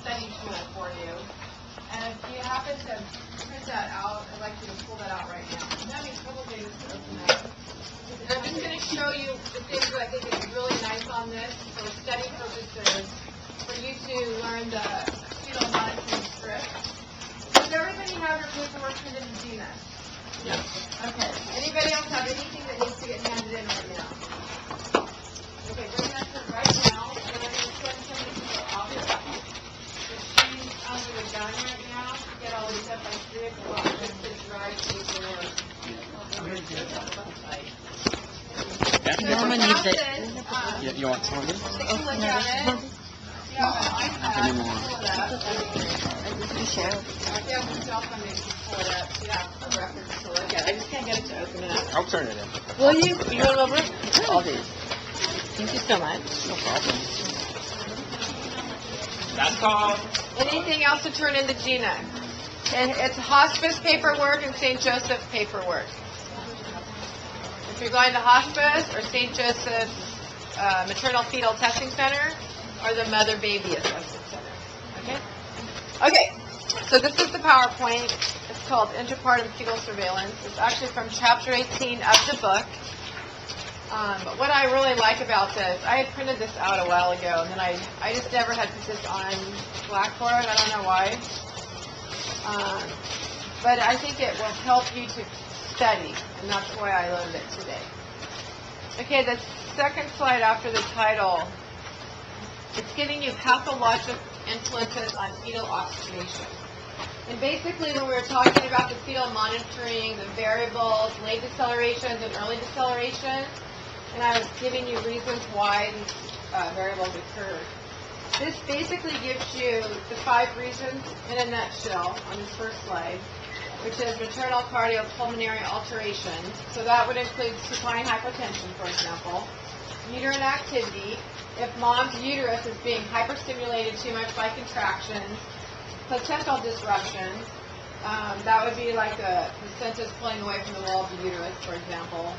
study tool for you. And if you happen to print that out, I'd like you to pull that out right now. I'm having trouble getting this to open up. And I'm just going to show you the things that I think is really nice on this for study purposes, for you to learn the fetal monitoring script. Does everybody have your paperwork printed in Gina? Yes. Okay. Anybody else have anything that needs to get handed in right now? Okay, bring that to right now, and I'm going to send somebody to the office. But she's under the gun right now to get all this stuff by 3 o'clock to drive paperwork. Norma needs it. Yeah, you want some of this? Take a look at it. You have an iPad, pull it up. You share. If you have a cell phone, maybe you can pull it up. You have a record to look at. I just can't get it to open it up. I'll turn it in. Will you? You want over? I'll do. Thank you so much. No problem. That's all. Anything else to turn into Gina? And it's hospice paperwork and St. Joseph paperwork. If you're going to hospice or St. Joseph's Maternal Fetal Testing Center or the Mother Baby Assessment Center. Okay? Okay, so this is the PowerPoint. It's called Intrapartum Fetal Surveillance. It's actually from Chapter 18 of the book. But what I really like about this, I had printed this out a while ago, and then I just never had put this on Blackboard. I don't know why. But I think it will help you to study, and that's why I loaded it today. Okay, the second slide after the title, it's giving you pathologic influences on fetal oxygenation. And basically when we were talking about the fetal monitoring, the variables, late decelerations and early deceleration, and I was giving you reasons why these variables occur. This basically gives you the 5 reasons in a nutshell on this first slide, which is maternal cardiopulmonary alterations. So that would include supine hypotension, for example, uterine activity, if mom's uterus is being hyperstimulated too much by contractions, placental disruptions, that would be like the placentas pulling away from the wall of the uterus, for example,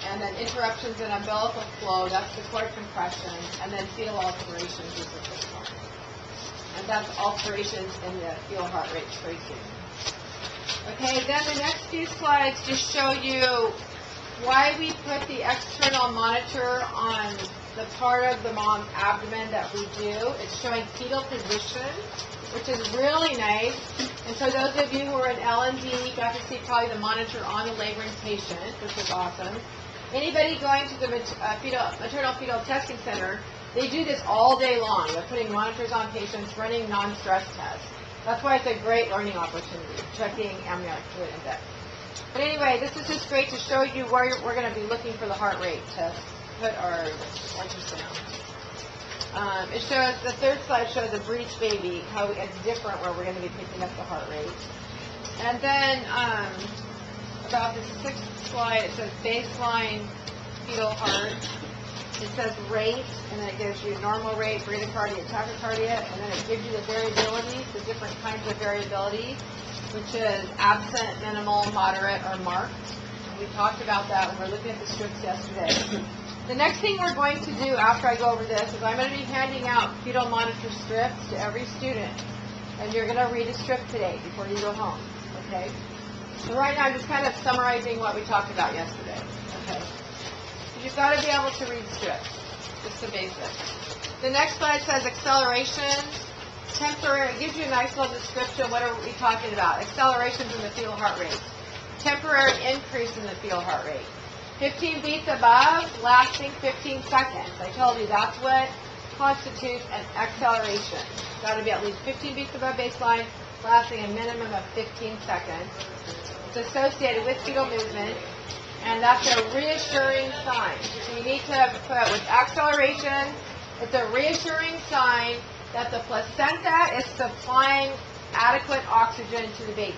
and then interruptions in umbilical flow, that's the cord compression, and then fetal alterations is the fifth one. And that's alterations in the fetal heart rate tracing. Okay, then the next few slides just show you why we put the external monitor on the part of the mom's abdomen that we do. It's showing fetal position, which is really nice. And so those of you who are in L&D got to see probably the monitor on the laboring patient, which is awesome. Anybody going to the maternal fetal testing center, they do this all day long. They're putting monitors on patients, running non-stress tests. That's why it's a great learning opportunity, checking amniotic fluid index. But anyway, this is just great to show you where we're going to be looking for the heart rate to put our ultrasound. It shows, the third slide shows a breech baby, how it's different where we're going to be picking up the heart rate. And then about the sixth slide, it says baseline fetal heart. It says rate, and then it gives you normal rate, bradycardia, tachycardia, and then it gives you the variability, the different kinds of variability, which is absent, minimal, moderate, or marked. And we talked about that when we were looking at the strips yesterday. The next thing we're going to do after I go over this is I'm going to be handing out fetal monitor strips to every student. And you're going to read a strip today before you go home, okay? So right now I'm just kind of summarizing what we talked about yesterday, okay? You've got to be able to read strips, just the basics. The next slide says acceleration, temporary. It gives you a nice little description. What are we talking about? Accelerations in the fetal heart rate. Temporary increase in the fetal heart rate. 15 beats above, lasting 15 seconds. I told you that's what constitutes an acceleration. It's got to be at least 15 beats above baseline, lasting a minimum of 15 seconds. It's associated with fetal movement. And that's a reassuring sign. So you need to put with acceleration, it's a reassuring sign that the placenta is supplying adequate oxygen to the baby.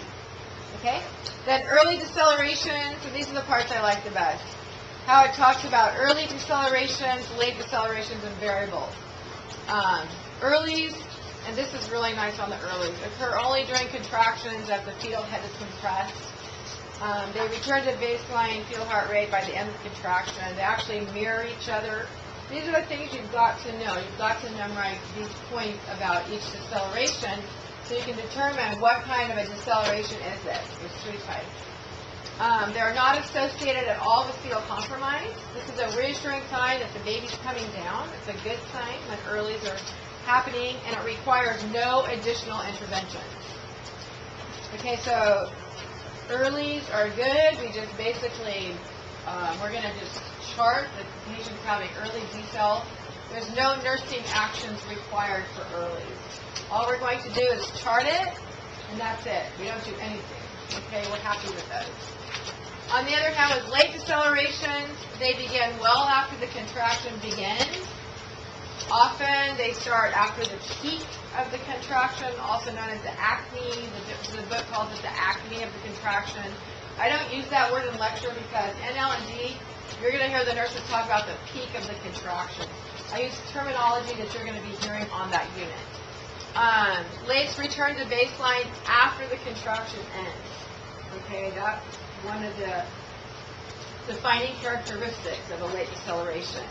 Okay? Then early deceleration, so these are the parts I like the best. How it talks about early decelerations, late decelerations, and variables. Earlies, and this is really nice on the earlies, occur only during contractions as the fetal head is compressed. They return to baseline fetal heart rate by the end of the contraction. They actually mirror each other These are the things you've got to know. You've got to memorize these points about each deceleration so you can determine what kind of a deceleration is this. There's 3 types. They're not associated at all with fetal compromise. This is a reassuring sign that the baby's coming down. It's a good sign when earlies are happening, and it requires no additional intervention. Okay, so earlies are good. We just basically, we're going to just chart that the patient's having early decel. There's no nursing actions required for earlies. All we're going to do is chart it, and that's it. We don't do anything. Okay, we're happy with those. On the other hand, with late decelerations, they begin well after the contraction begins. Often they start after the peak of the contraction, also known as the acne. The book calls it the acne of the contraction. I don't use that word in lecture because in L&D, you're going to hear the nurses talk about the peak of the contraction. I use terminology that you're going to be hearing on that unit. Lates return to baseline after the contraction ends. Okay, that's one of the defining characteristics of a late deceleration.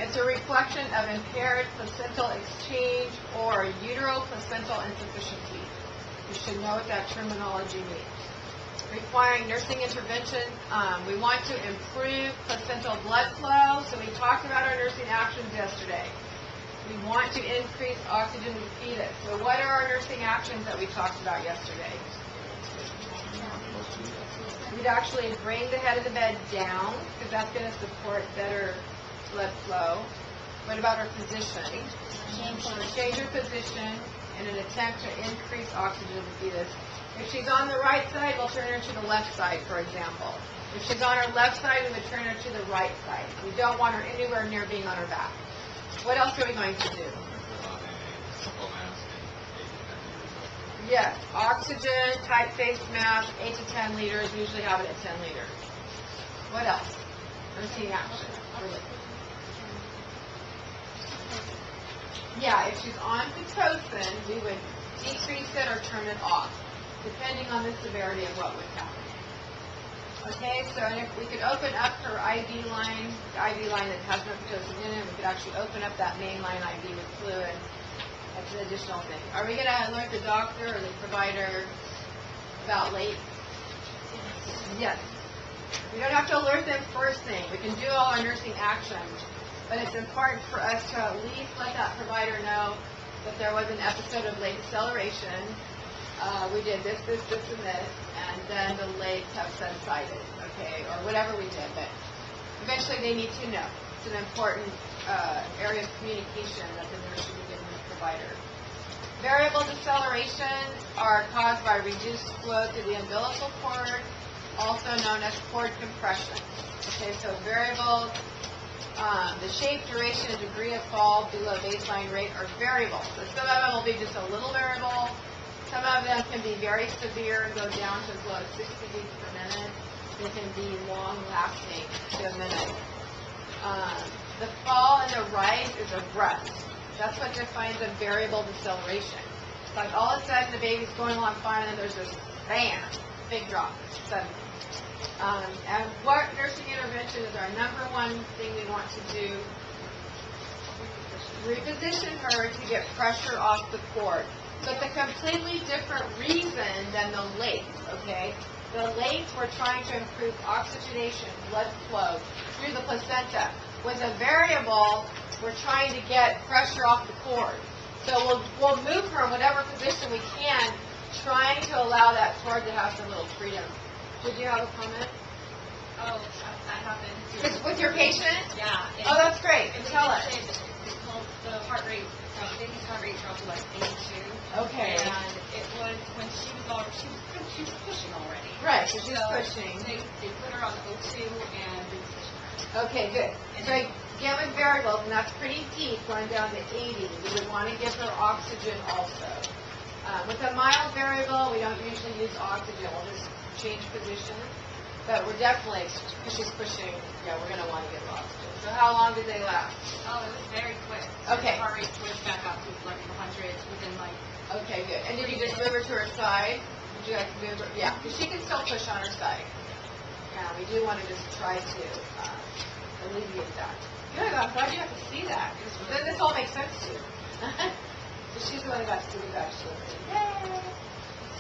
It's a reflection of impaired placental exchange or utero-placental insufficiency. You should know what that terminology means. Requiring nursing intervention, we want to improve placental blood flow, so we talked about our nursing actions yesterday. We want to increase oxygen to the fetus. So what are our nursing actions that we talked about yesterday? We'd actually bring the head of the bed down, because that's going to support better blood flow. What about her position? Change her position in an attempt to increase oxygen to the fetus. If she's on the right side, we'll turn her to the left side, for example. If she's on her left side, we would turn her to the right side. We don't want her anywhere near being on her back. What else are we going to do? Yes, oxygen, tight face mask, 8 to 10 liters. We usually have it at 10 liters. What else? Nursing action. Yeah, if she's on Pitocin, we would decrease it or turn it off, depending on the severity of what was happening. Okay, so if we could open up her IV line, the IV line that has no Pitocin in it, we could actually open up that main line IV with fluid. That's an additional thing. Are we going to alert the doctor or the provider about late? Yes. We don't have to alert them first thing. We can do all our nursing actions. But it's important for us to at least let that provider know that there was an episode of late deceleration. We did this, and this, and then the lates have subsided, okay, or whatever we did. But eventually they need to know. It's an important area of communication that the nurse should be giving the provider. Variable decelerations are caused by reduced flow to the umbilical cord, also known as cord compression. Okay, so variable. The shape, duration, and degree of fall below baseline rate are variable. So some of them will be just a little variable. Some of them can be very severe and go down to as low as 60 beats per minute. They can be long-lasting to a minute. The fall and the rise is abrupt. That's what defines a variable deceleration. It's like all of a sudden the baby's going along fine and then there's this bam, big drop suddenly. And what nursing intervention is our number one thing we want to do? Reposition her to get pressure off the cord. So it's a completely different reason than the lates, okay? The lates, we're trying to improve oxygenation, blood flow through the placenta. With a variable, we're trying to get pressure off the cord. So we'll move her in whatever position we can, trying to allow that cord to have some little freedom. Did you have a comment? Oh, that happened. With your patient? Yeah. Oh, that's great. Tell us. The heart rate, baby's heart rate dropped to like 82. Okay. And it was when she was pushing already. Right, so she's pushing. They put her on O2 and repositioned her. Okay, good. So again with variables, and that's pretty deep, going down to 80. We would want to give her oxygen also. With a mild variable, we don't usually use oxygen. We'll just change position. But we're definitely, because she's pushing, yeah, we're going to want to give her oxygen. So how long did they last? Oh, it was very quick. Okay. The heart rate switched back up to like 100 within like... Okay, good. And did you just move her to her side? Did you guys move her? Yeah, because she can still push on her side. Yeah, we do want to just try to alleviate that. Good, I'm glad you have to see that, because then this all makes sense to you. So she's the one who got to see the actually. Yay!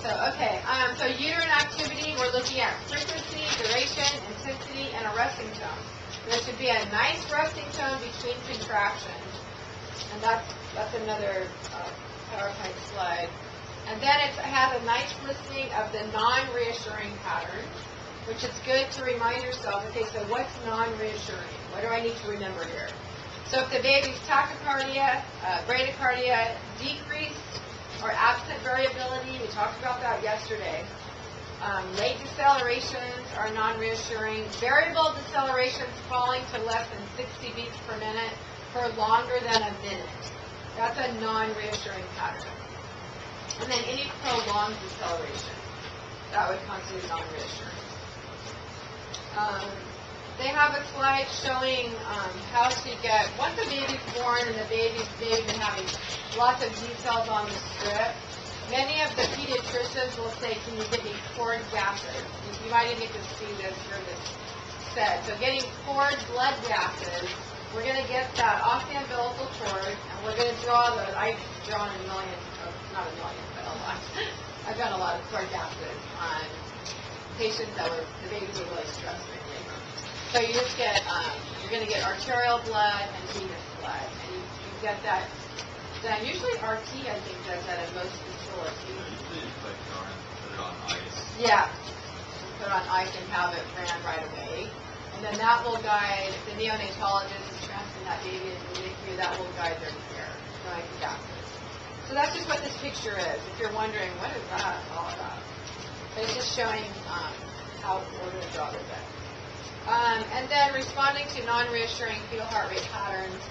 So, okay, so uterine activity, we're looking at frequency, duration, intensity, and a resting tone. There should be a nice resting tone between contractions. And that's another PowerPoint slide. And then it has a nice listing of the non-reassuring patterns, which is good to remind yourself, okay, so what's non-reassuring? What do I need to remember here? So if the baby's tachycardia, bradycardia decreased, or absent variability, we talked about that yesterday. Late decelerations are non-reassuring. Variable decelerations falling to less than 60 beats per minute for longer than a minute. That's a non-reassuring pattern. And then any prolonged deceleration, that would constitute non-reassuring. They have a slide showing how to get, once the baby's born and the baby's been having lots of details on the strip, many of the pediatricians will say, can you get me cord gases? You might even get to see this, hear this said. So getting cord blood gases, we're going to get that off the umbilical cord, and we're going to draw those. I've drawn a million, not a million, but a lot. I've done a lot of cord gases on patients that were, the babies were really stressed during labor. So you just get, you're going to get arterial blood and venous blood, and you get that done. Usually RT, I think, does that at most facilities. Usually you put it on ice. Yeah, you put it on ice and have it ran right away. And then that will guide, if the neonatologist is transferring that baby into the NICU, that will guide their care, going to gases. So that's just what this picture is. If you're wondering, what is that all about? But it's just showing how we're going to draw this in. And then responding to non-reassuring fetal heart rate patterns.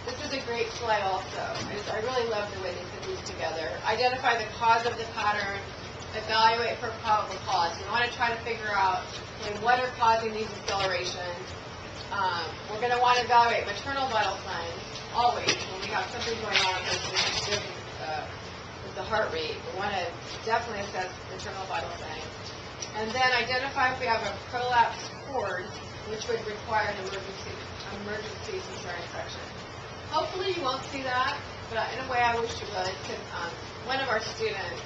This is a great slide also. I really love the way they put these together. Identify the cause of the pattern. Evaluate for probable cause. You want to try to figure out, okay, what are causing these accelerations. We're going to want to evaluate maternal vital signs always when we have something going on with the heart rate. We want to definitely assess maternal vital signs. And then identify if we have a prolapsed cord, which would require an emergency cesarean section. Hopefully you won't see that, but in a way I wish you would, because one of our students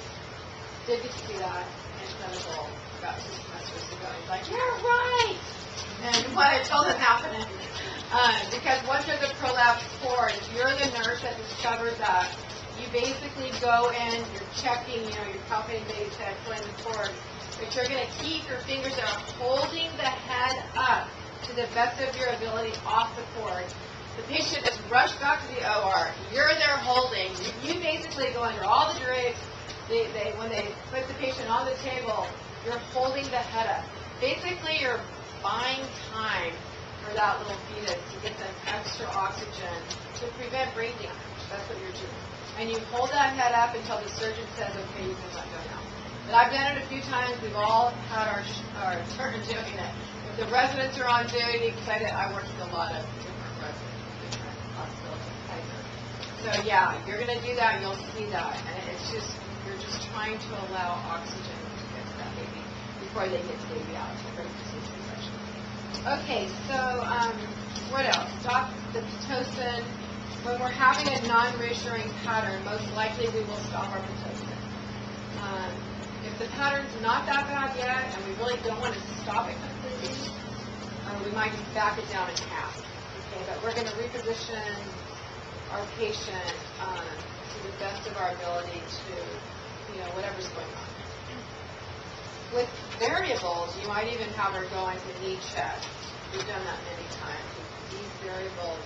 did get to see that in clinical about 2 semesters ago. He's like, you're right! And what I told him happened, because once there's a prolapsed cord, if you're the nurse that discovers that, you basically go in, you're checking, you're palpating the baby's head, pulling the cord, but you're going to keep your fingers that are holding the head up to the best of your ability off the cord. The patient is rushed back to the OR. You're there holding. You basically go under all the drapes. When they put the patient on the table, you're holding the head up. Basically, you're buying time for that little fetus to get some extra oxygen to prevent brain damage. That's what you're doing. And you hold that head up until the surgeon says, okay, you can let go now. But I've done it a few times. We've all had our turn doing it. If the residents are on duty, because I worked with a lot of different residents, different hospitals in Kaiser. So yeah, you're going to do that, and you'll see that. And it's just, you're just trying to allow oxygen to get to that baby before they get the baby out to emergency C-section. Okay, so what else? Stop the Pitocin. When we're having a non-reassuring pattern, most likely we will stop our Pitocin. If the pattern's not that bad yet, and we really don't want to stop it completely, we might just back it down in half. Okay, but we're going to reposition our patient to the best of our ability to, whatever's going on. With variables, you might even have her go into knee check. We've done that many times. These variables,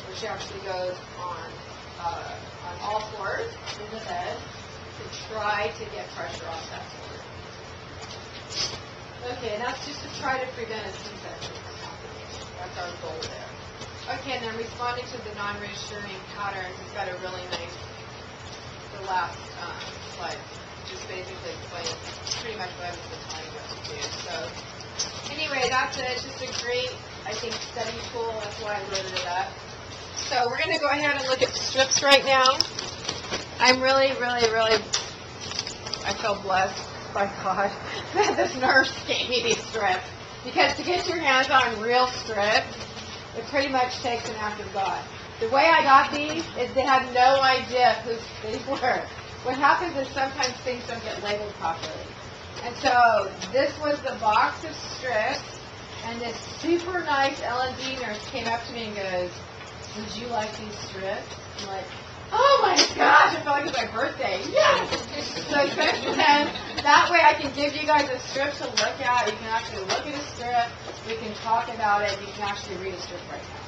where she actually goes on all fours in the bed to try to get pressure off that cord. Okay, that's just to try to prevent a C-section from happening. That's our goal there. Okay, and then responding to the non-reassuring patterns, it's got a really nice, the last slide just basically explains pretty much what I was telling you what to do. So anyway, that's it. It's just a great, I think, study tool. That's why I loaded it up. So we're going to go ahead and look at strips right now. I'm really, I feel blessed by God that this nurse gave me these strips. Because to get your hands on real strips, it pretty much takes an act of God. The way I got these is they had no idea who they were. What happens is sometimes things don't get labeled properly. And so this was the box of strips, and this super nice L&D nurse came up to me and goes, "Would you like these strips?" I'm like, "Oh my gosh, I felt like it was my birthday." Yes! So since then, that way I can give you guys a strip to look at. You can actually look at a strip. We can talk about it. You can actually read a strip right now.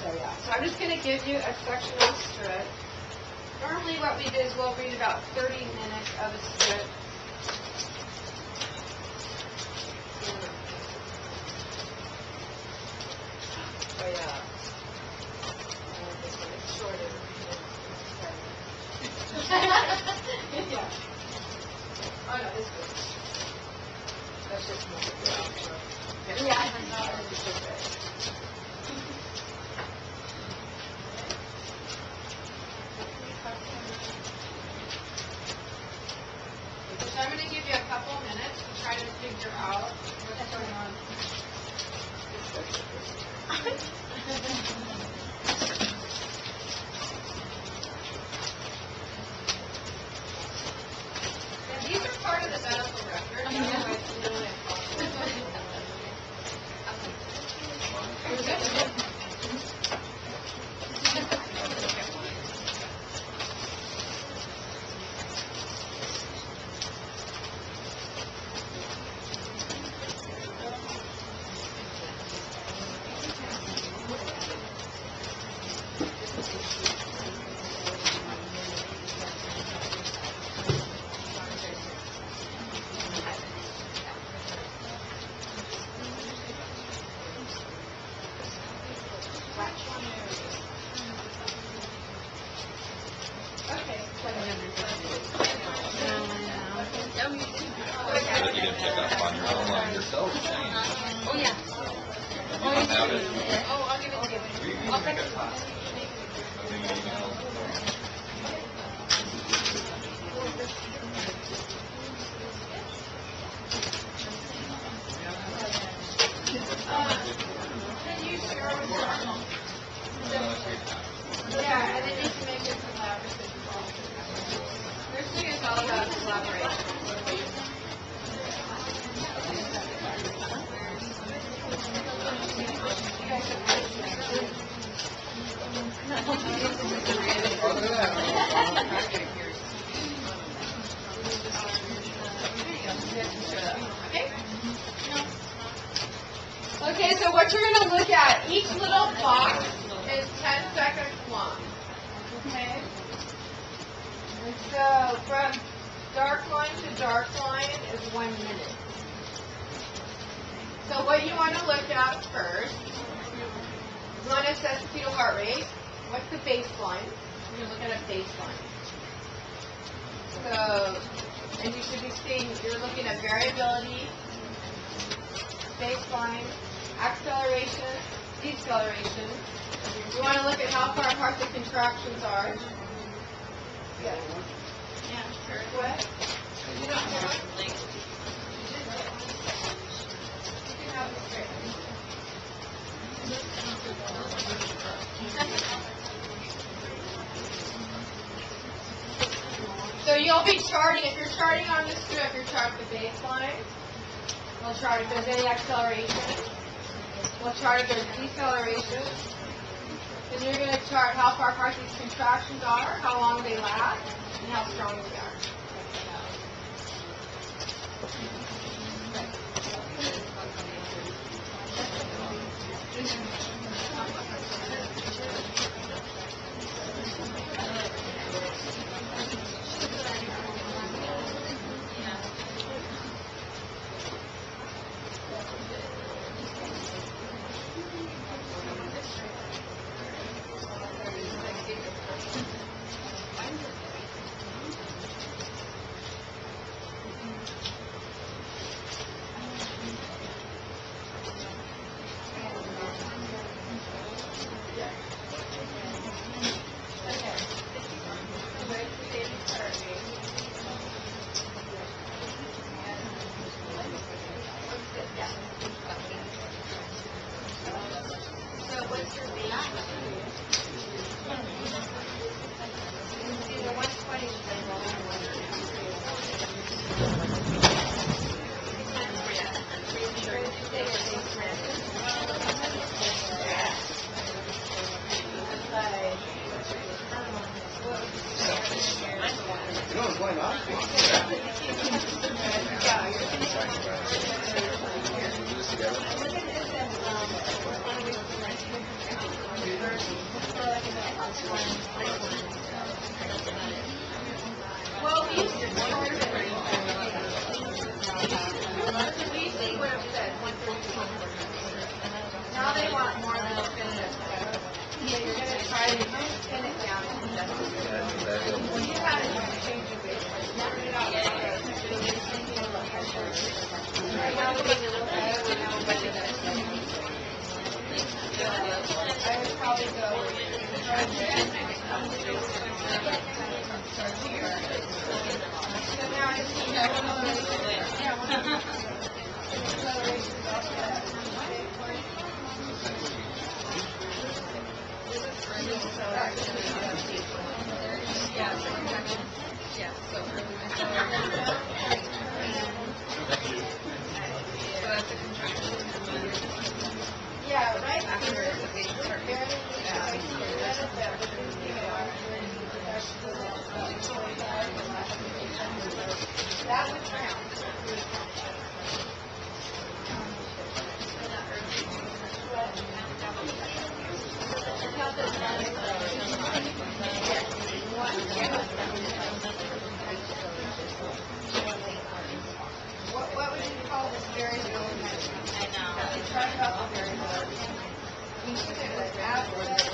So yeah. So I'm just going to give you a section of a strip. Normally what we do is we'll read about 30 minutes of a strip. Oh yeah. It's shorter. Yeah. Oh no, this is. That's just more. Yeah, I know. It's just right. So I'm going to give you a couple minutes to try to figure out what's going on. And these are part of the medical record. Otherwise, it's really You didn't pick up on your own line yourself. Oh, yeah. Oh, I'll give it to you. I'll text you. Can you share with her? Yeah, and then you can make it collaborative. Nursing is all about collaboration. Okay, so what you're going to look at, each little box is 10 seconds long. Okay? And so from dark line to dark line is 1 minute. So what you want to look at first, you want to assess the fetal heart rate. What's the baseline? You're looking at baseline. So, and you should be seeing, you're looking at variability, baseline, acceleration, deceleration. You want to look at how far apart the contractions are. Yes. Yeah, sure. What? You don't hear what? You can have it straight. So you'll be charting, if you're charting on the strip, you're charting the baseline. We'll chart if there's any acceleration. We'll chart if there's deceleration. Then you're going to chart how far apart these contractions are, how long they last, and how strong they are. You know what's going on? Well, we used to charge it. We usually would have said 150. Now they want more than a minute. Yeah, you're going to try to pin it down and adjust it. When you had it, you change the base. Right now, we're getting a little better. We're now better than I would probably go so now I just need that one. Yeah, right after the that would count. What would you call this variability? I know. Talk about the variability. You should do it average.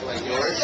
Like yours?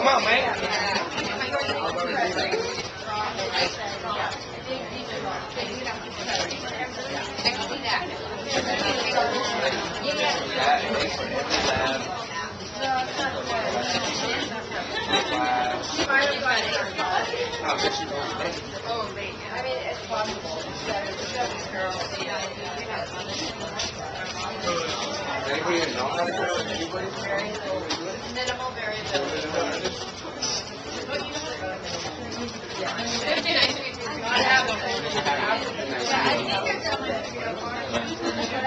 Come on, man. Anybody know how to do it? Minimal variability.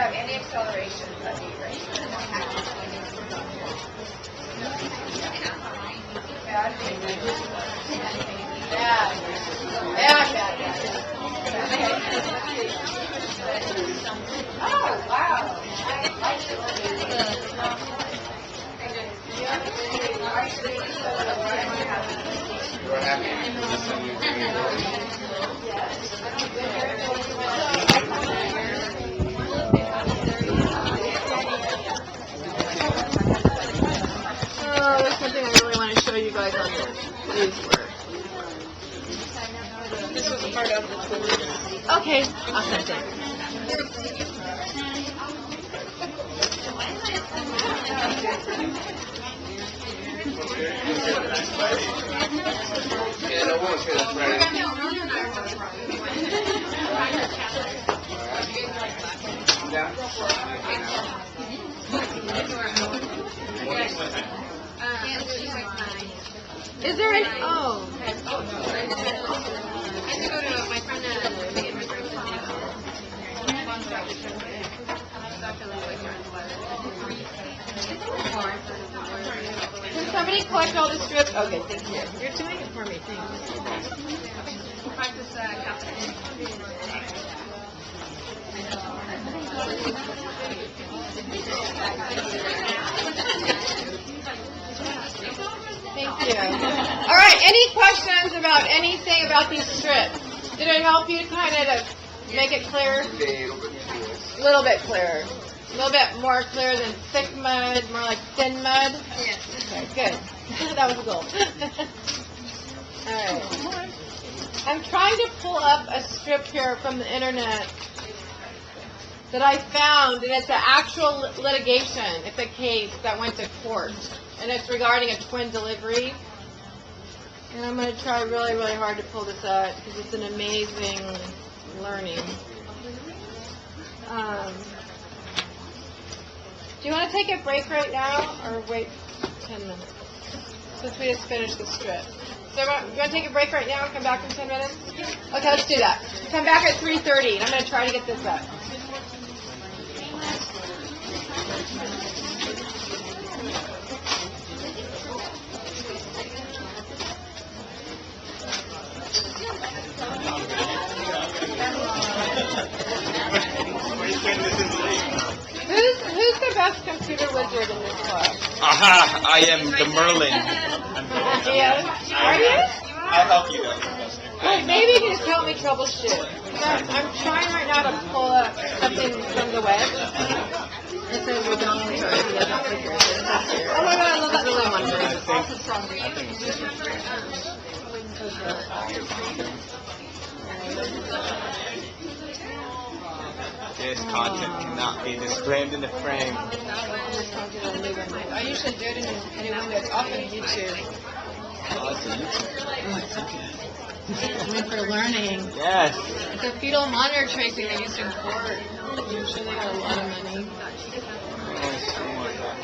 Any acceleration, that'd be great. Oh, wow. We're happy to listen to you. Oh, there's something I really want to show you guys on these work. This was part of the Okay, I'll send it. Yeah, no one say that's right. Is there any? Oh. I have to go to my friend the immigration Can somebody collect all the strips? Okay, thank you. You're doing it for me, thanks. practice Thank you. All right, any questions about anything about these strips? Did it help you kind of make it clear? A little bit clearer. A little bit more clear than thick mud, more like thin mud? Yes. Okay, good. That was the goal. All right. I'm trying to pull up a strip here from the internet that I found, and it's an actual litigation. It's a case that went to court, and it's regarding a twin delivery. And I'm going to try really, really hard to pull this out because it's an amazing learning. Do you want to take a break right now, or wait 10 minutes? Since we just finished the strip. So you want to take a break right now and come back in 10 minutes? Okay, let's do that. Come back at 3:30, and I'm going to try to get this up. Who's the best computer wizard in this class? Aha! I am the Merlin. Yes. Are you? I'll help you though. Well, maybe you can just help me troubleshoot. I'm trying right now to pull up something from the web. It says we're done with it. He doesn't figure it. Oh my god, I love that. I really wonder. This content cannot be displayed in the frame. I usually do it in a new window. It's often YouTube. Oh, it's a YouTube. It's meant for learning. Yes. It's a fetal monitor tracing they used in court. Usually they got a lot of money.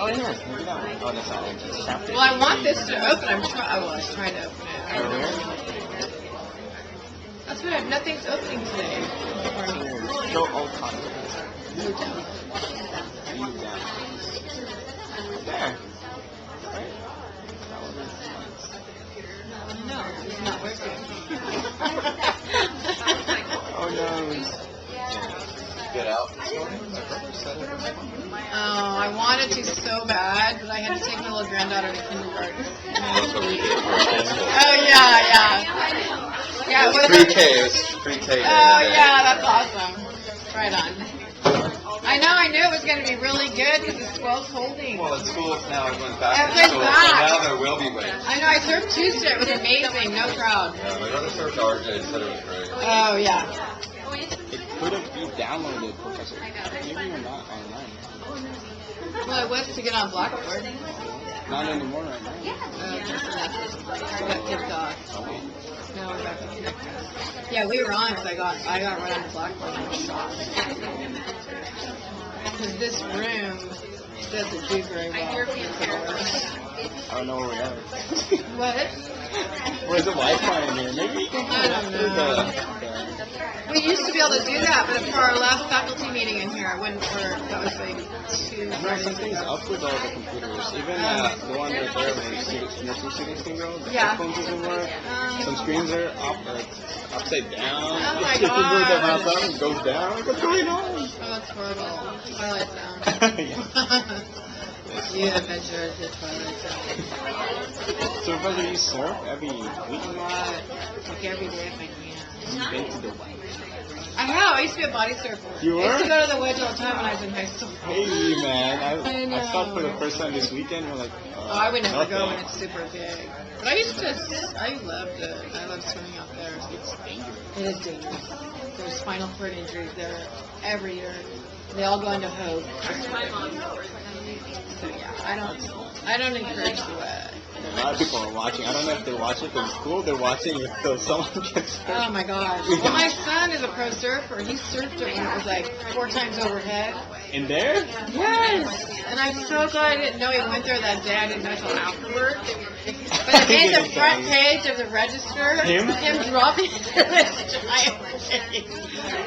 Oh, yeah. Maybe that one. Oh, that's not it. It's chapter. Well, I want this to open. I was trying to open it. That's what nothing's opening today. Show all content. You down. You down. There. Right? No, it's not working. Oh, no. Get out. Oh, I wanted to so bad, but I had to take my little granddaughter to kindergarten. That's what we did. Oh, yeah. Yeah, it was Pre-K. It was pre-K. Oh, yeah, that's awesome. Right on. I knew it was going to be really good because the swell's holding. Well, in school now everyone's back in Everyone's school, so back. now there will be waves. I know, I surfed Tuesday. It was amazing. No crowd. Yeah, my brother served RJ, said it was great. Oh, yeah. It couldn't be downloaded, Professor. Maybe you're not online. Well, it was to get on Blackboard. Not anymore right now. Got kicked off. No, we're back to connect. Yeah, we were on because I got right on the Blackboard and I was shocked. Because this room doesn't do very well. I don't know where we are. What? Where's the Wi-Fi in here? Maybe? I don't know. We used to be able to do that, but for our last faculty meeting in here, when that was like 2 No, something's up with all the computers. Even the one right there where nursing students can go, the Yeah. headphones doesn't work. Some screens are upside down. Oh my If you move them God. outside, it goes down. Like, what's going on? Oh, that's horrible. Twilight Zone. Yeah. You adventure to Twilight Zone. So, Professor, you surf every week? Like every day if I can. You've been to the I have. I used to be a body surfer. You I used were? to go to the wedge all the time when I was in high school. Hey, man. I I saw it for the know. first time this weekend. We're like, Oh, I would never go when nothing. it's super big. But I loved it. I love swimming out there. It's dangerous. It is dangerous. There's spinal cord injuries there every year. They all go into Hope. So yeah, I don't encourage the wet. A lot of people are watching. I don't know if they're watching from school. They're watching if someone gets hurt. Oh my gosh. Well, my son is a pro surfer. He surfed it when it was like 4 times overhead. In there? Yes. And I'm so glad I didn't know he went there that day. I didn't know until afterwards. But it made the front page of the Register Him? dropping through this giant thing.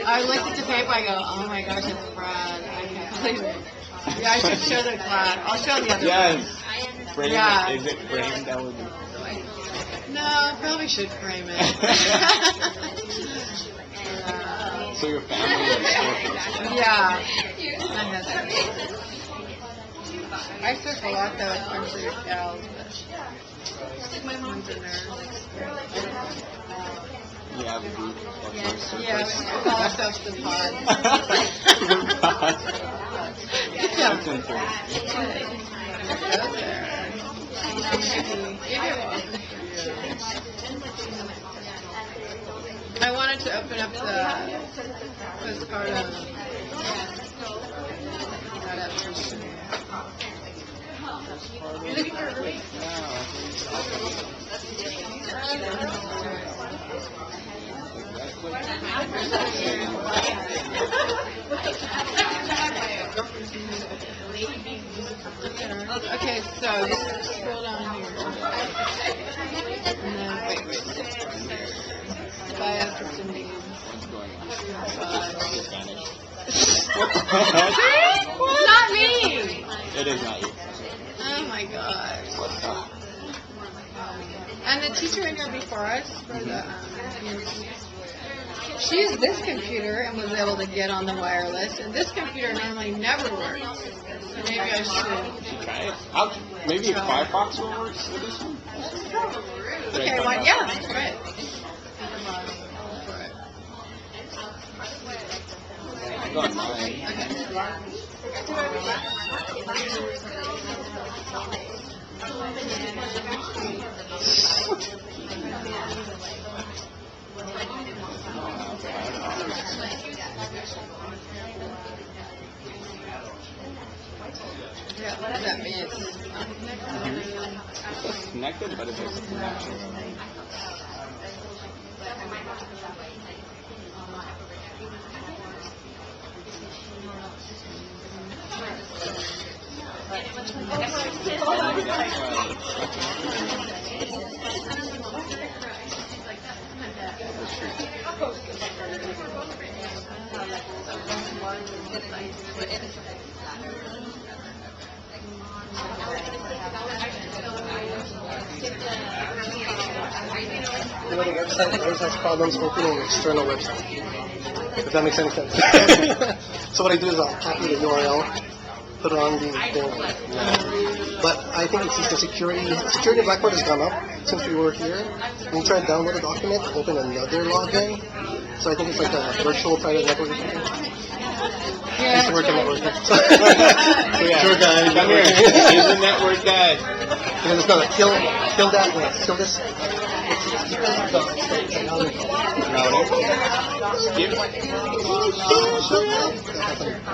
I looked at the paper. I go, oh my gosh, it's Brad. I can't believe it. Yeah, I should show the class. I'll show the other Yes. ones. Frame Yeah. it. Is it framed? That would be. No, probably should frame it. So your family is surfing. Yeah. My husband. I surf a lot though with country gals, but my mom's a nurse. You have a group of surfers. Yeah, we call ourselves the pod. That's interesting. I wanted to open up the postpartum adaptation. Okay, so just scroll down here. And then, wait. Biosystems. Not me! It is not you. Oh my gosh. And the teacher in here before us, for the, she used this computer and was able to get on the wireless, and this computer normally never works. So maybe I should. Try it. Maybe if Firefox will work with this one. Okay, well, yeah, try it. I got mine. Yeah, what does that mean? It's connected, but it's disconnected. You know, the website always has problems opening an external website. If that makes any sense. So what I do is I'll copy the URL put on the thing. But I think it's just the security of Blackboard has gone up since we were here. When you try to download a document, open another login. So I think it's like a virtual private network or something. I used to work in networking. So yeah, Sure guy. come here. He's a network guy. And then it's not a kill that, kill this. Router. Skip.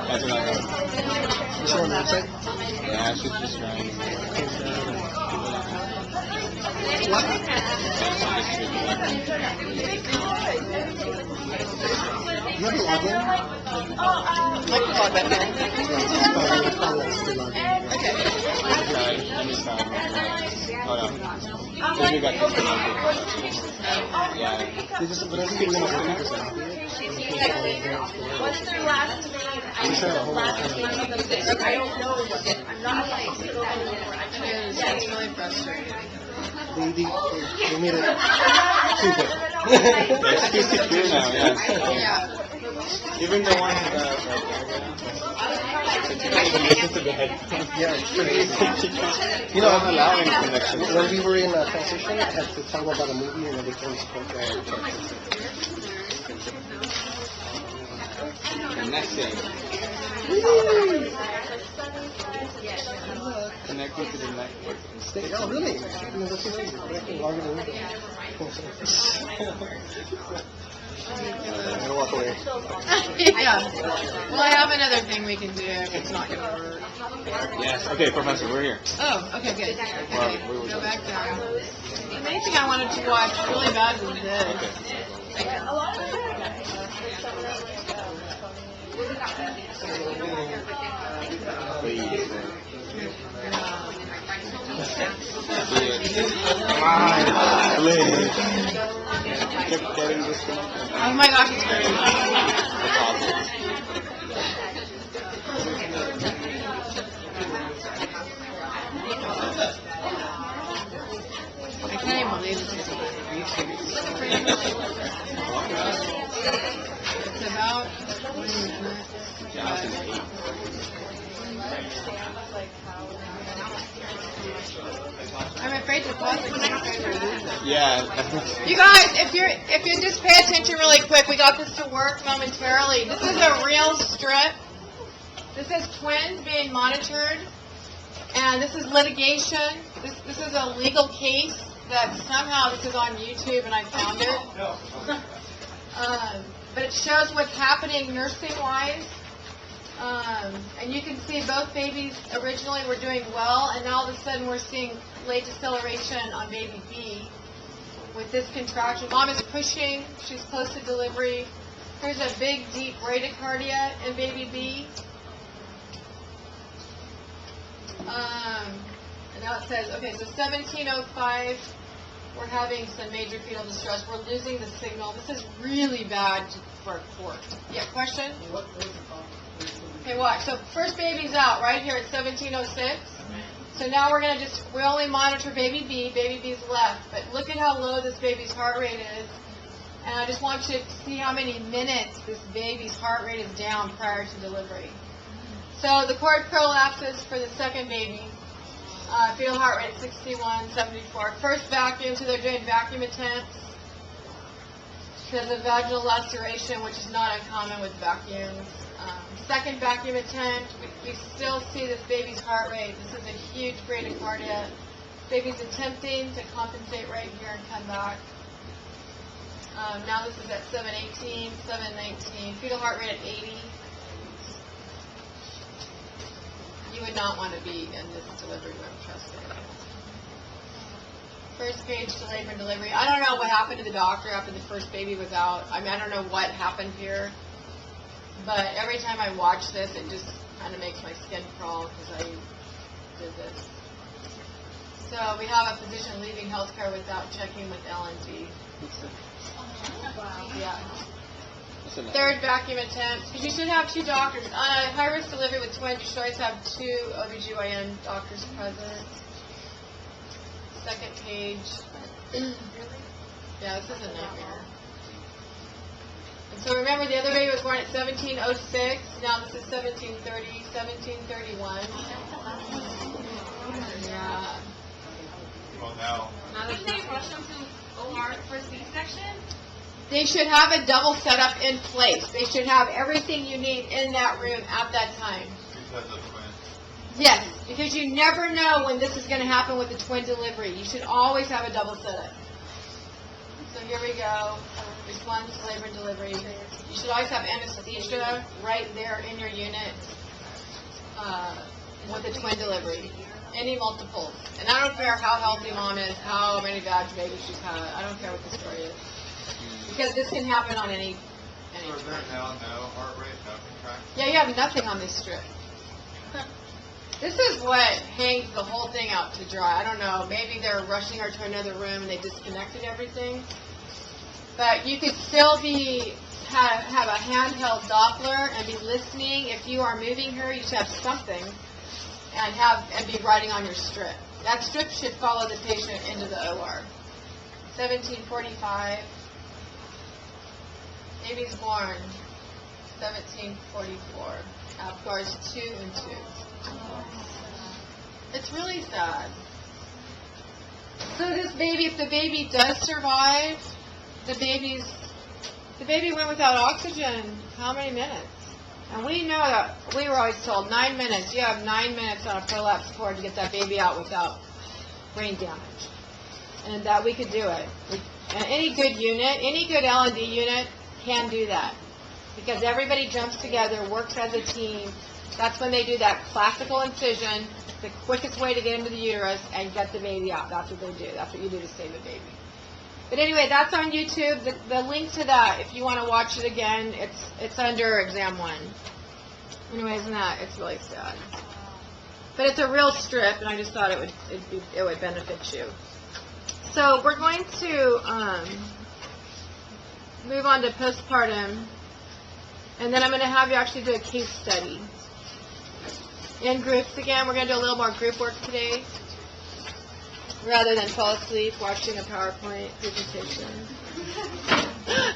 That's what I got. You show on the website? Yeah, I should just try. What? You have to log in? I can log back in. Okay. Let me try. Hold on. So we got this connected. Yeah. They just, whatever you do, just copy it. What's their last name? I know the last name of the fish. I don't know what it, I'm not like, It's really frustrating. They made it too good. It's too secure now, yeah. Yeah. Even the ones that listen to the headphones. Yeah, it's pretty easy. You know, I'm allowing connections. When we were in transition, I had to tell them about a movie and then they told us about Connecting. Connecting to the network. Oh, really? That's amazing. Connecting longer than we do. I'm gonna walk away. Yeah. Well, I have another thing we can do if it's not going to work. Yes. Okay, Professor, we're here. Oh, okay, good. Well, Okay, we were go done. back down. The main thing I wanted to watch really bad was this. Kept getting disconnected. Oh my gosh, it's crazy. I can't even believe this is It's about 20 minutes. I'm afraid to pause it. Yeah. You guys, if you just pay attention really quick, we got this to work momentarily. This is a real strip. This is twins being monitored, and this is litigation. This is a legal case that somehow this is on YouTube, and I found it. But it shows what's happening nursing-wise. And you can see both babies originally were doing well, and now all of a sudden we're seeing late deceleration on baby B with this contraction. Mom is pushing. She's close to delivery. Here's a big, deep bradycardia in baby B. And now it says, okay, so 17:05, we're having some major fetal distress. We're losing the signal. This is really bad for a court. Yeah, question? Okay, watch. So first baby's out right here at 17:06. So now we're going to we only monitor baby B. Baby B's left. But look at how low this baby's heart rate is. And I just want you to see how many minutes this baby's heart rate is down prior to delivery. So the cord prolapses for the second baby. Fetal heart rate 61/74. First vacuum, so they're doing vacuum attempts because of vaginal laceration, which is not uncommon with vacuums. Second vacuum attempt, we still see this baby's heart rate. This is a huge bradycardia. Baby's attempting to compensate right here and come back. Now this is at 7:18, 7:19. Fetal heart rate at 80. You would not want to be in this delivery room, trust me. First page to labor and delivery. I don't know what happened to the doctor after the first baby was out. I mean, I don't know what happened here. But every time I watch this, it just kind of makes my skin crawl because I did this. So we have a physician leaving healthcare without checking with LND. Yeah. Third vacuum attempt, because you should have two doctors. On a high-risk delivery with twins, you should always have two OBGYN doctors present. Second page. Yeah, this is a nightmare. And so remember, the other baby was born at 1706. Now this is 1730, 1731. Yeah. Well, now. Shouldn't they rush them to OR for C-section? They should have a double setup in place. They should have everything you need in that room at that time. Because of twins. Yes, because you never know when this is going to happen with the twin delivery. You should always have a double setup. So here we go. Response to labor and delivery. You should always have anesthesia right there in your unit with the twin delivery. Any multiples. And I don't care how healthy mom is, how many bad babies she's had. I don't care what the story is. Because this can happen on any So is there now no heart rate, no contraction? Yeah, you have nothing on this strip. This is what hangs the whole thing out to dry. I don't know. Maybe they're rushing her to another room and they disconnected everything. But you could still have a handheld Doppler and be listening. If you are moving her, you should have something and be writing on your strip. That strip should follow the patient into the OR. 1745. Baby's born. 1744. Apgars 2 and 2. It's really sad. So this baby, if the baby does survive, the baby went without oxygen. How many minutes? And we know that we were always told 9 minutes. You have 9 minutes on a prolapse cord to get that baby out without brain damage, and that we could do it. And any good unit, any good L&D unit can do that because everybody jumps together, works as a team. That's when they do that classical incision. It's the quickest way to get into the uterus and get the baby out. That's what they do. That's what you do to save a baby. But anyway, that's on YouTube. The link to that, if you want to watch it again, it's under exam 1. Anyway, isn't that? It's really sad. But it's a real strip, and I just thought it would benefit you. So we're going to move on to postpartum, and then I'm going to have you actually do a case study. In groups again, we're going to do a little more group work today, rather than fall asleep watching a PowerPoint presentation.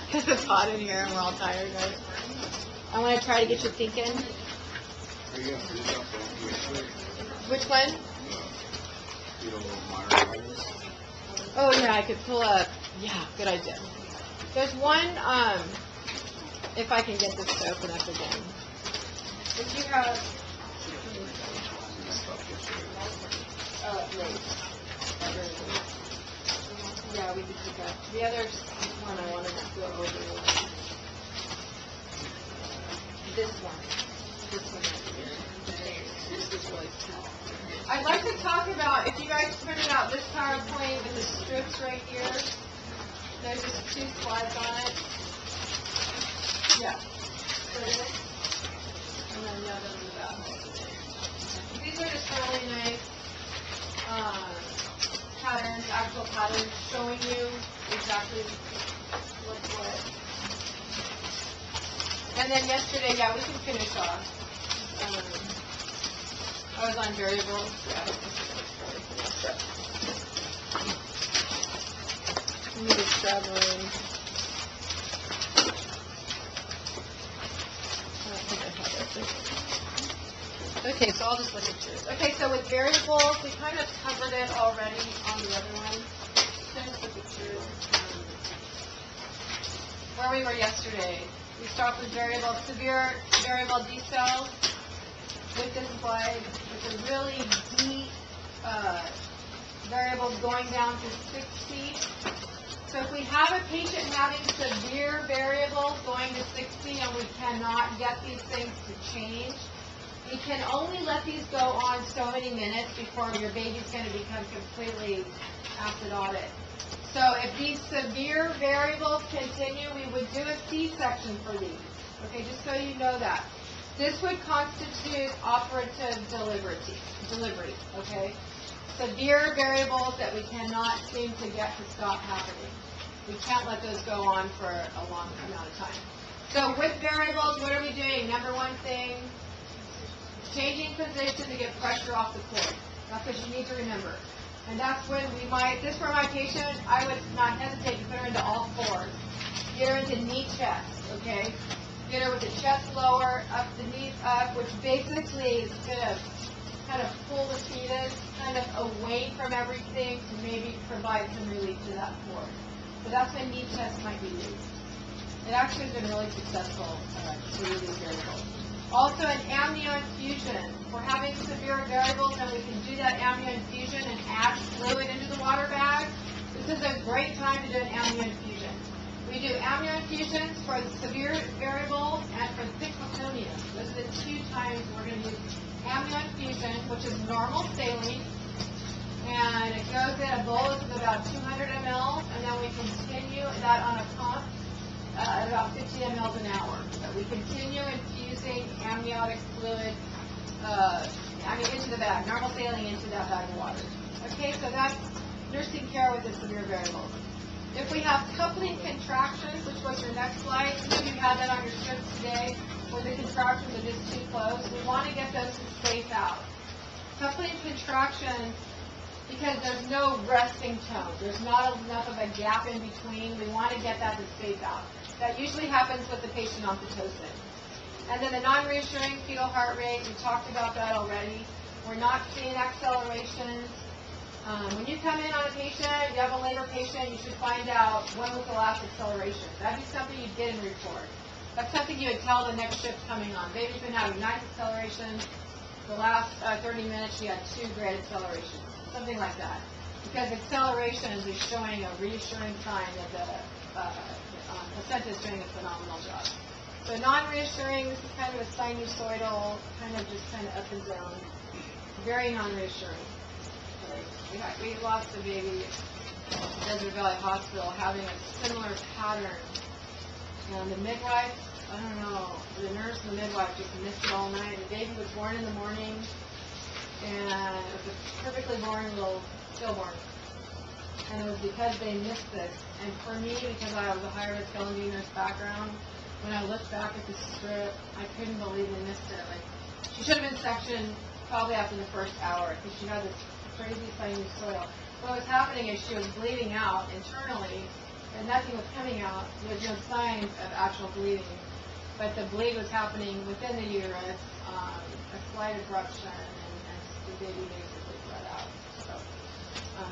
Because it's hot in here and we're all tired, right? I want to try to get you thinking. Which one? Oh yeah, I could pull up. Yeah, good idea. There's one, if I can get this to open up again. If you have, yeah, we could pick up. The other one I wanted to go over was this one. This one right here. This is really small. I'd like to talk about, if you guys printed out this PowerPoint with the strips right here, there's just 2 slides on it. Yeah. And then the other one is that. These are just really nice patterns, actual patterns, showing you exactly what's what. And then yesterday, yeah, we can finish off. I was on variables. Yeah. I need to traveling. I don't think I have it. Okay, so I'll just look at yours. Okay, so with variables, we kind of covered it already on the other one. Just look at yours. Where we were yesterday. We start with variable, severe variable decel with this slide, with a really deep variables going down to 60. So if we have a patient having severe variables going to 60 and we cannot get these things to change, we can only let these go on so many minutes before your baby's going to become completely acidotic. So if these severe variables continue, we would do a C-section for these. Okay, just so you know that. This would constitute operative delivery, okay? Severe variables that we cannot seem to get to stop happening. We can't let those go on for a long amount of time. So with variables, what are we doing? Number one thing, changing position to get pressure off the cord. That's what you need to remember. And that's when we might, this for my patient, I would not hesitate to put her into all fours. Get her into knee chest. okay? Get her with the chest lower, up the knees up, which basically is going to kind of pull the fetus kind of away from everything to maybe provide some relief to that cord. So that's when knee chest might be used. It actually has been really successful to do these variables. Also an amnio infusion. If we're having severe variables and we can do that amnio infusion and add fluid into the water bag, this is a great time to do an amnio infusion. We do amnio infusions for the severe variables and for thick meconium. Those are the two times we're going to use amnio infusion, which is normal saline, and it goes in a bolus of about 200 ml, and then we continue that on a pump at about 50 ml an hour. So we continue infusing amniotic fluid, into the bag, normal saline into that bag of water. Okay, so that's nursing care with the severe variables. If we have coupling contractions, which was your next slide, maybe you had that on your script today, where the contractions are just too close, we want to get those to space out. Coupling contractions, because there's no resting tone, there's not enough of a gap in between, we want to get that to space out. That usually happens with the patient on Pitocin. And then the non-reassuring fetal heart rate, we talked about that already. We're not seeing accelerations. When you come in on a patient, you have a labor patient, you should find out when was the last acceleration. That'd be something you'd get in the report. That's something you would tell the next shift coming on. Baby's been having nice accelerations. The last 30 minutes, she had 2 great accelerations. Something like that. Because accelerations is showing a reassuring sign that the placenta is doing a phenomenal job. So non-reassuring, this is kind of a sinusoidal, kind of up and down. Very non-reassuring. We lost a baby at Desert Valley Hospital having a similar pattern. And the midwife, I don't know, the nurse and the midwife just missed it all night. The baby was born in the morning, and it was a perfectly born little stillborn. And it was because they missed this. And for me, because I was a high-risk L&D nurse background, when I looked back at the script, I couldn't believe they missed it. Like, she should have been sectioned probably after the first hour, because she had this crazy sinusoidal. What was happening is she was bleeding out internally, and nothing was coming out. There was no signs of actual bleeding, but the bleed was happening within the uterus, a slight abruption, and the baby basically bled out. So,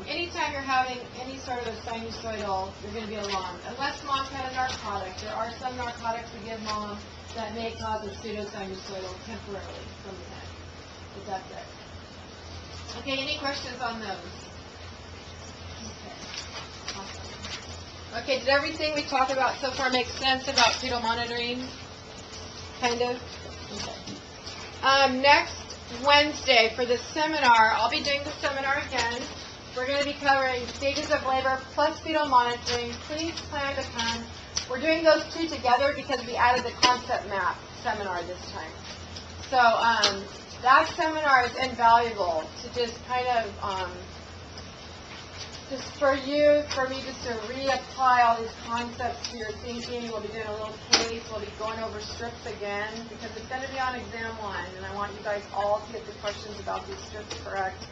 anytime you're having any sort of a sinusoidal, you're going to be alarmed. Unless mom's had a narcotic. There are some narcotics we give mom that may cause a pseudosinusoidal temporarily from the head. But that's it. Okay, any questions on those? Okay, awesome. Okay, did everything we talked about so far make sense about fetal monitoring? Kind of? Okay. Next Wednesday for the seminar, I'll be doing the seminar again. We're going to be covering stages of labor plus fetal monitoring. Please plan to come. We're doing those two together because we added the concept map seminar this time. So, that seminar is invaluable to just kind of, just for me just to reapply all these concepts to your thinking. We'll be doing a little case. We'll be going over strips again because it's going to be on exam 1, and I want you guys all to get the questions about these strips correct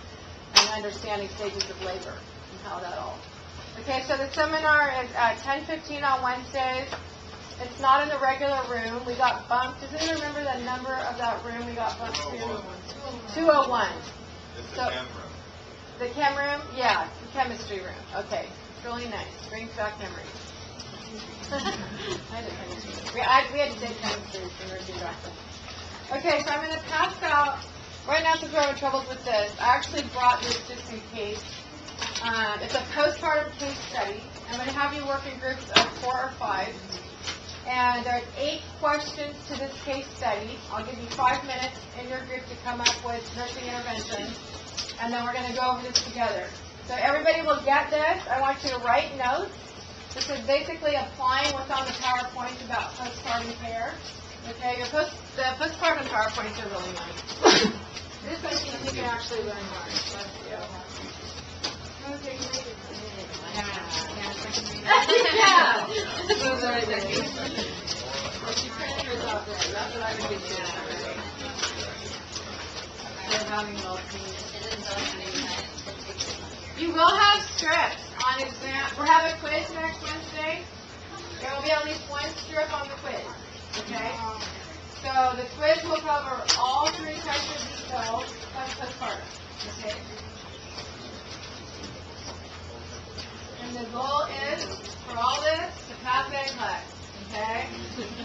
and understanding stages of labor and how that all. Okay, so the seminar is at 10:15 on Wednesdays. It's not in the regular room. We got bumped. Does anyone remember the number of that room we got bumped to? 201. It's the So, chem room. the chem room? Yeah, the chemistry room. Okay, it's really nice. Brings back memories. I did chemistry. We had to take chemistry for nursing doctor. Okay, so I'm going to pass out, right now since we're having troubles with this, I actually brought this just in case. It's a postpartum case study. I'm going to have you work in groups of 4 or 5. And there are 8 questions to this case study. I'll give you 5 minutes in your group to come up with nursing interventions, and then we're going to go over this together. So everybody will get this. I want you to write notes. This is basically applying what's on the PowerPoint about postpartum care. Okay, the postpartum PowerPoints are really nice. This I think you can actually learn hard. Okay, yeah. That's what I would do too. You will have strips on exam. We're having a quiz next Wednesday. There will be at least one strip on the quiz, okay? So the quiz will cover all three types of details plus postpartum, okay? And the goal is, for all this, to pass NCLEX, okay?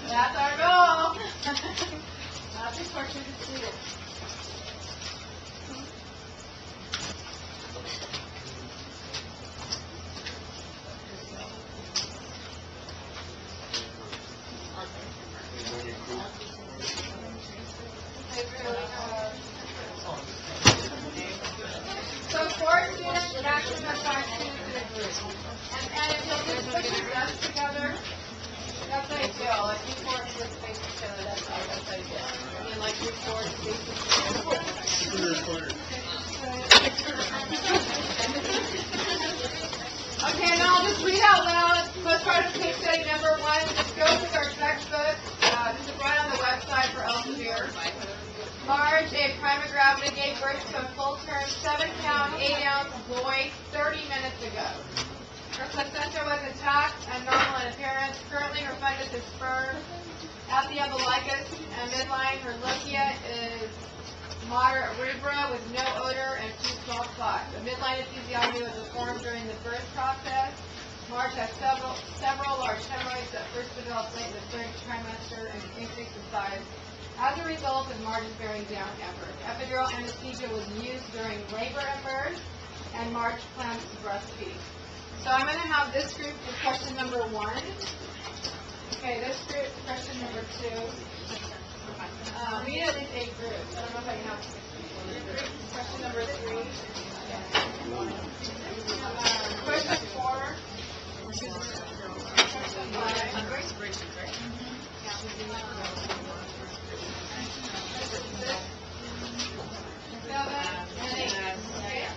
That's our goal. That's the question to students. So 4 students, maximum 5 students in a group. And if you'll just put your desks together, that's ideal. Like you 4 just face each other, that's ideal. And then like you 4 face each other. Okay, now I'll just read out loud. Postpartum case study number 1. This goes with our textbook. This is right on the website for Elsevier. Marge, a primogravida, gave birth to a full-term 7-pound, 8-ounce boy 30 minutes ago. Her placenta was intact and normal in appearance. Currently, her fundus is firm at the umbilicus and midline. Her lochia is moderate rubra with no odor and 2 small spots. A midline episiotomy was performed during the birth process. Marge has several large hemorrhoids that first developed late in the third trimester and increased in size as a result of Marge is bearing down effort. Epidural anesthesia was used during labor and birth, and Marge plans to breastfeed. So I'm going to have this group do question number 1. Okay, this group, question number 2. We need at least 8 groups. I don't know if I can have 6 people in the group. Question number 3. Question 4. Question 5. 7 and 8.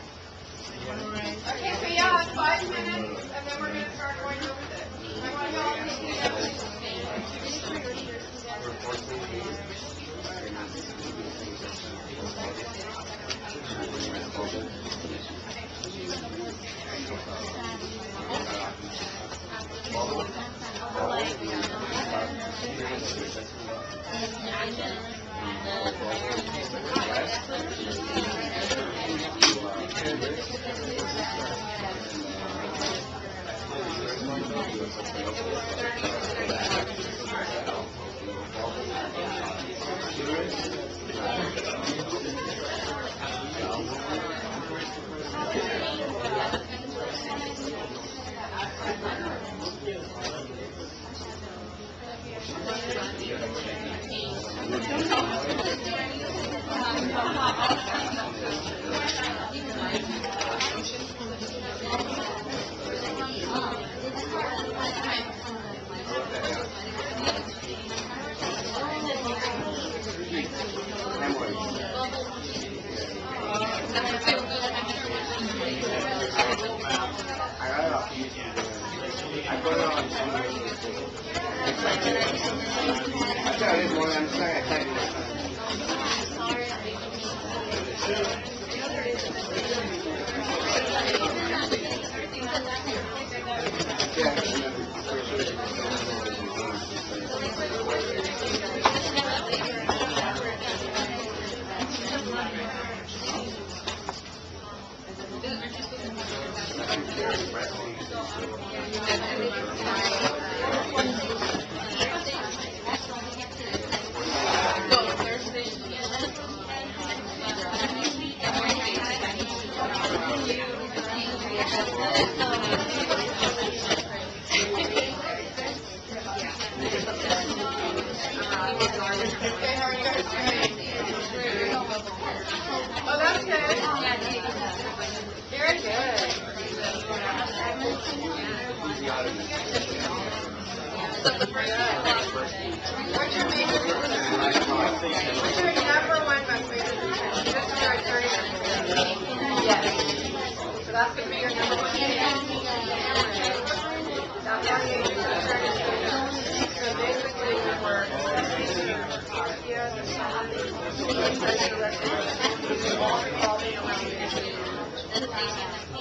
Okay, so yeah, 5 minutes, and then we're going to start going over this. I want you all to see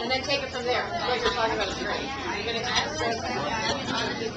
and then take it from there. Like you're talking about a string. You're going to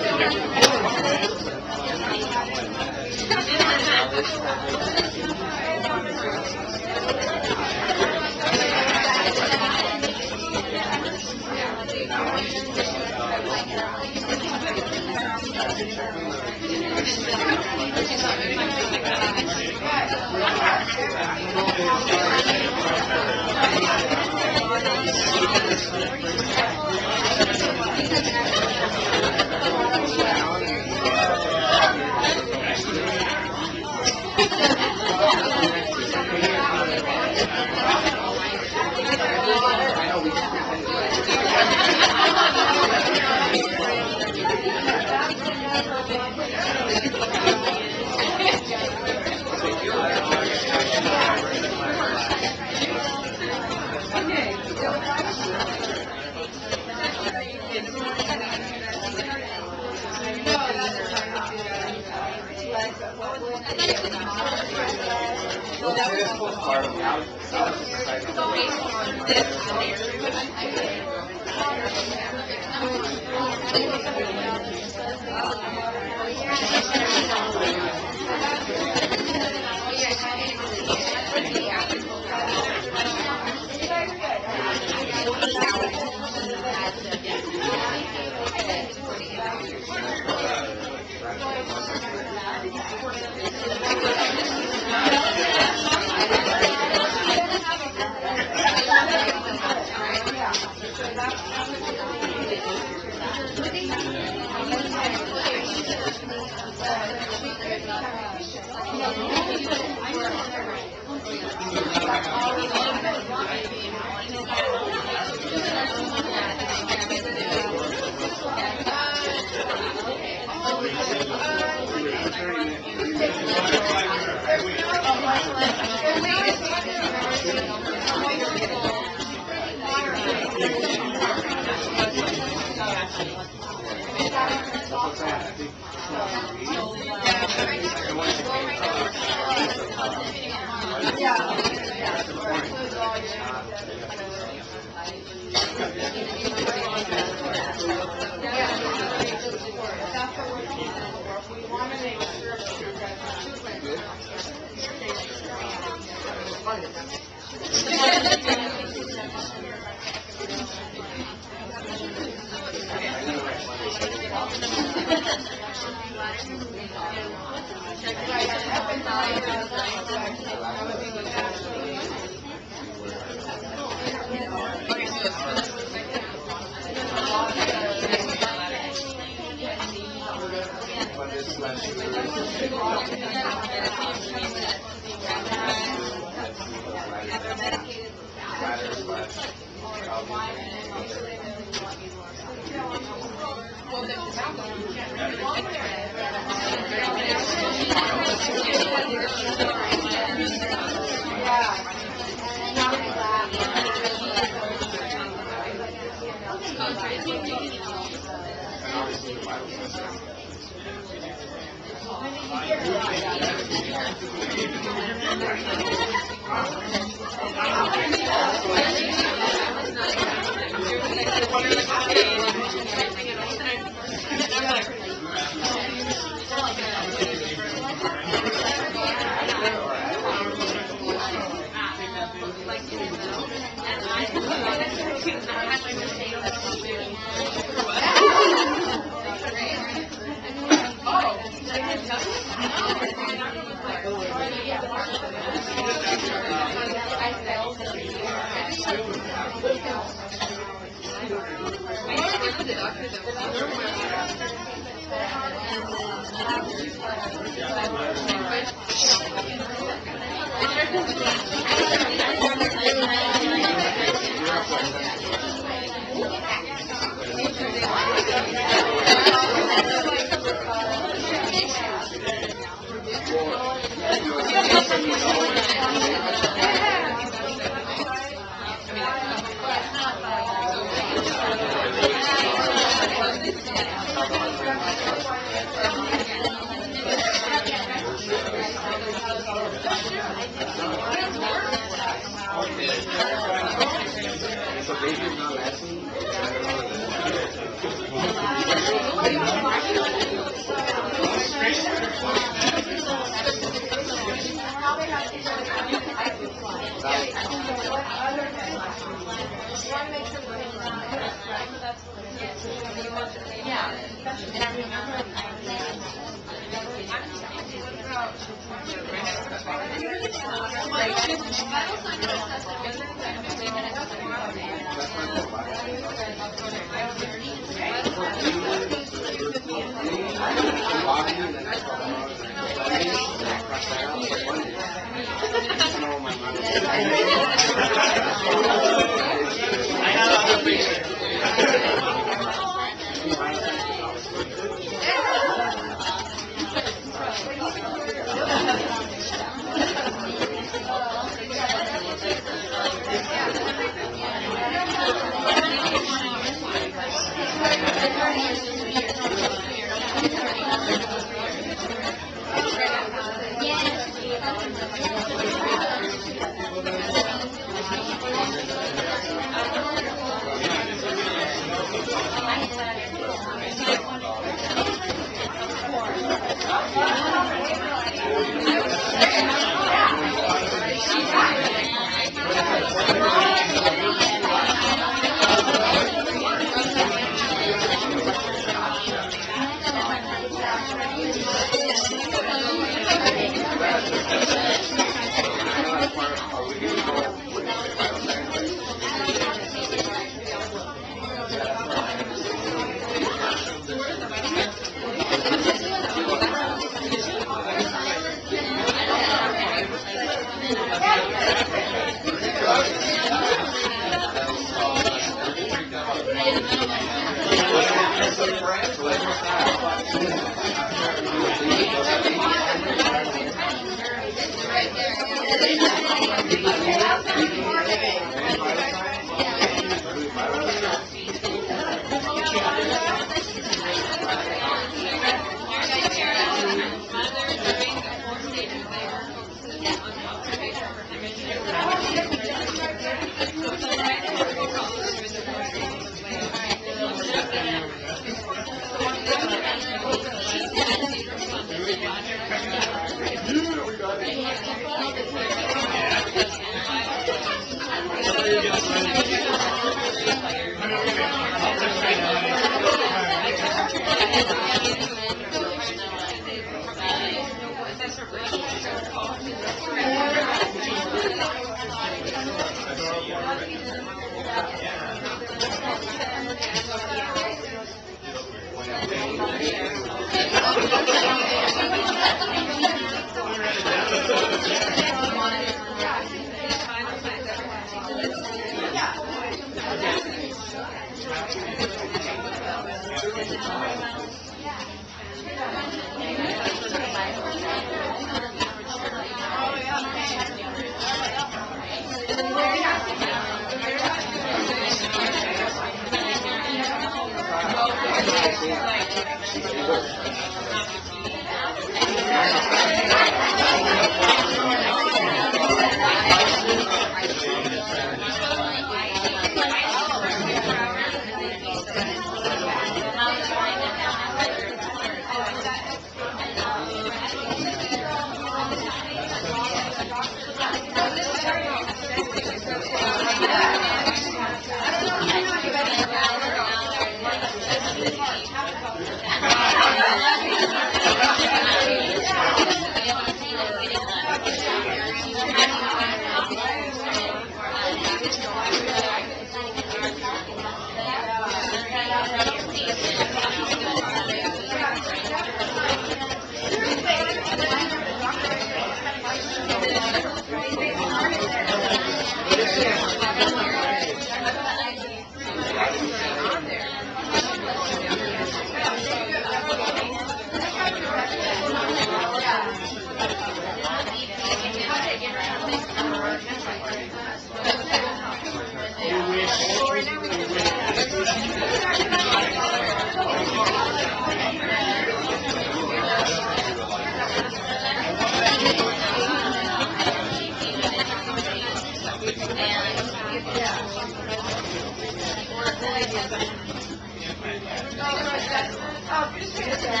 I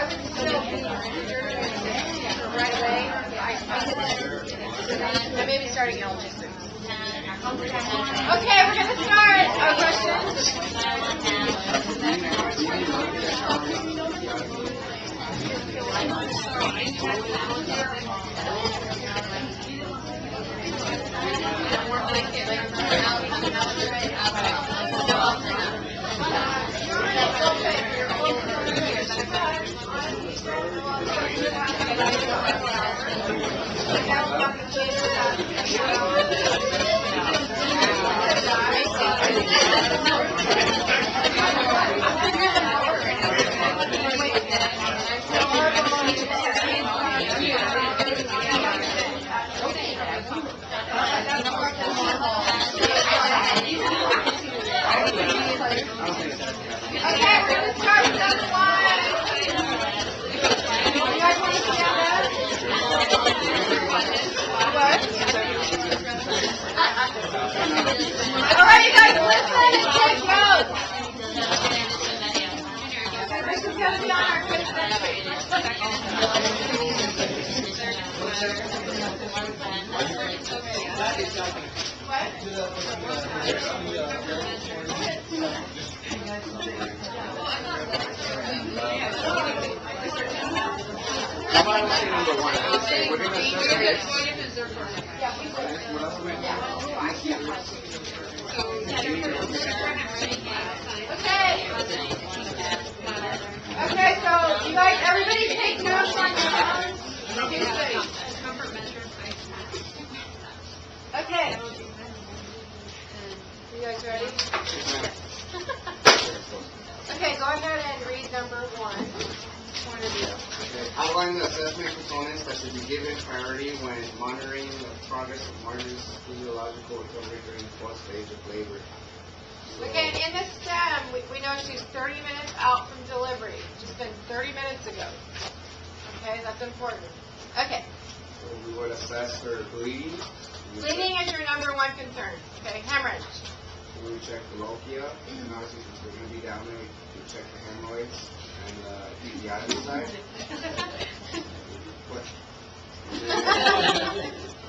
would still be right away. I may be starting elementary. Okay, we're going to start. Okay, so you guys, everybody take notes on your phones. Okay. You guys ready? Okay, go ahead and read number 1. Point of view. Outline the assessment components that should be given priority when monitoring the progress of Martin's physiological recovery during the 4th stage of labor. Okay, and in the STEM, we know she's 30 minutes out from delivery. She's been 30 minutes ago. Okay, that's important. Okay. So we would assess her bleeding. Bleeding is your number 1 concern. Okay, hemorrhage. We would check the lochia, and obviously since we're going to be down there, we check the hemorrhoids and the other side.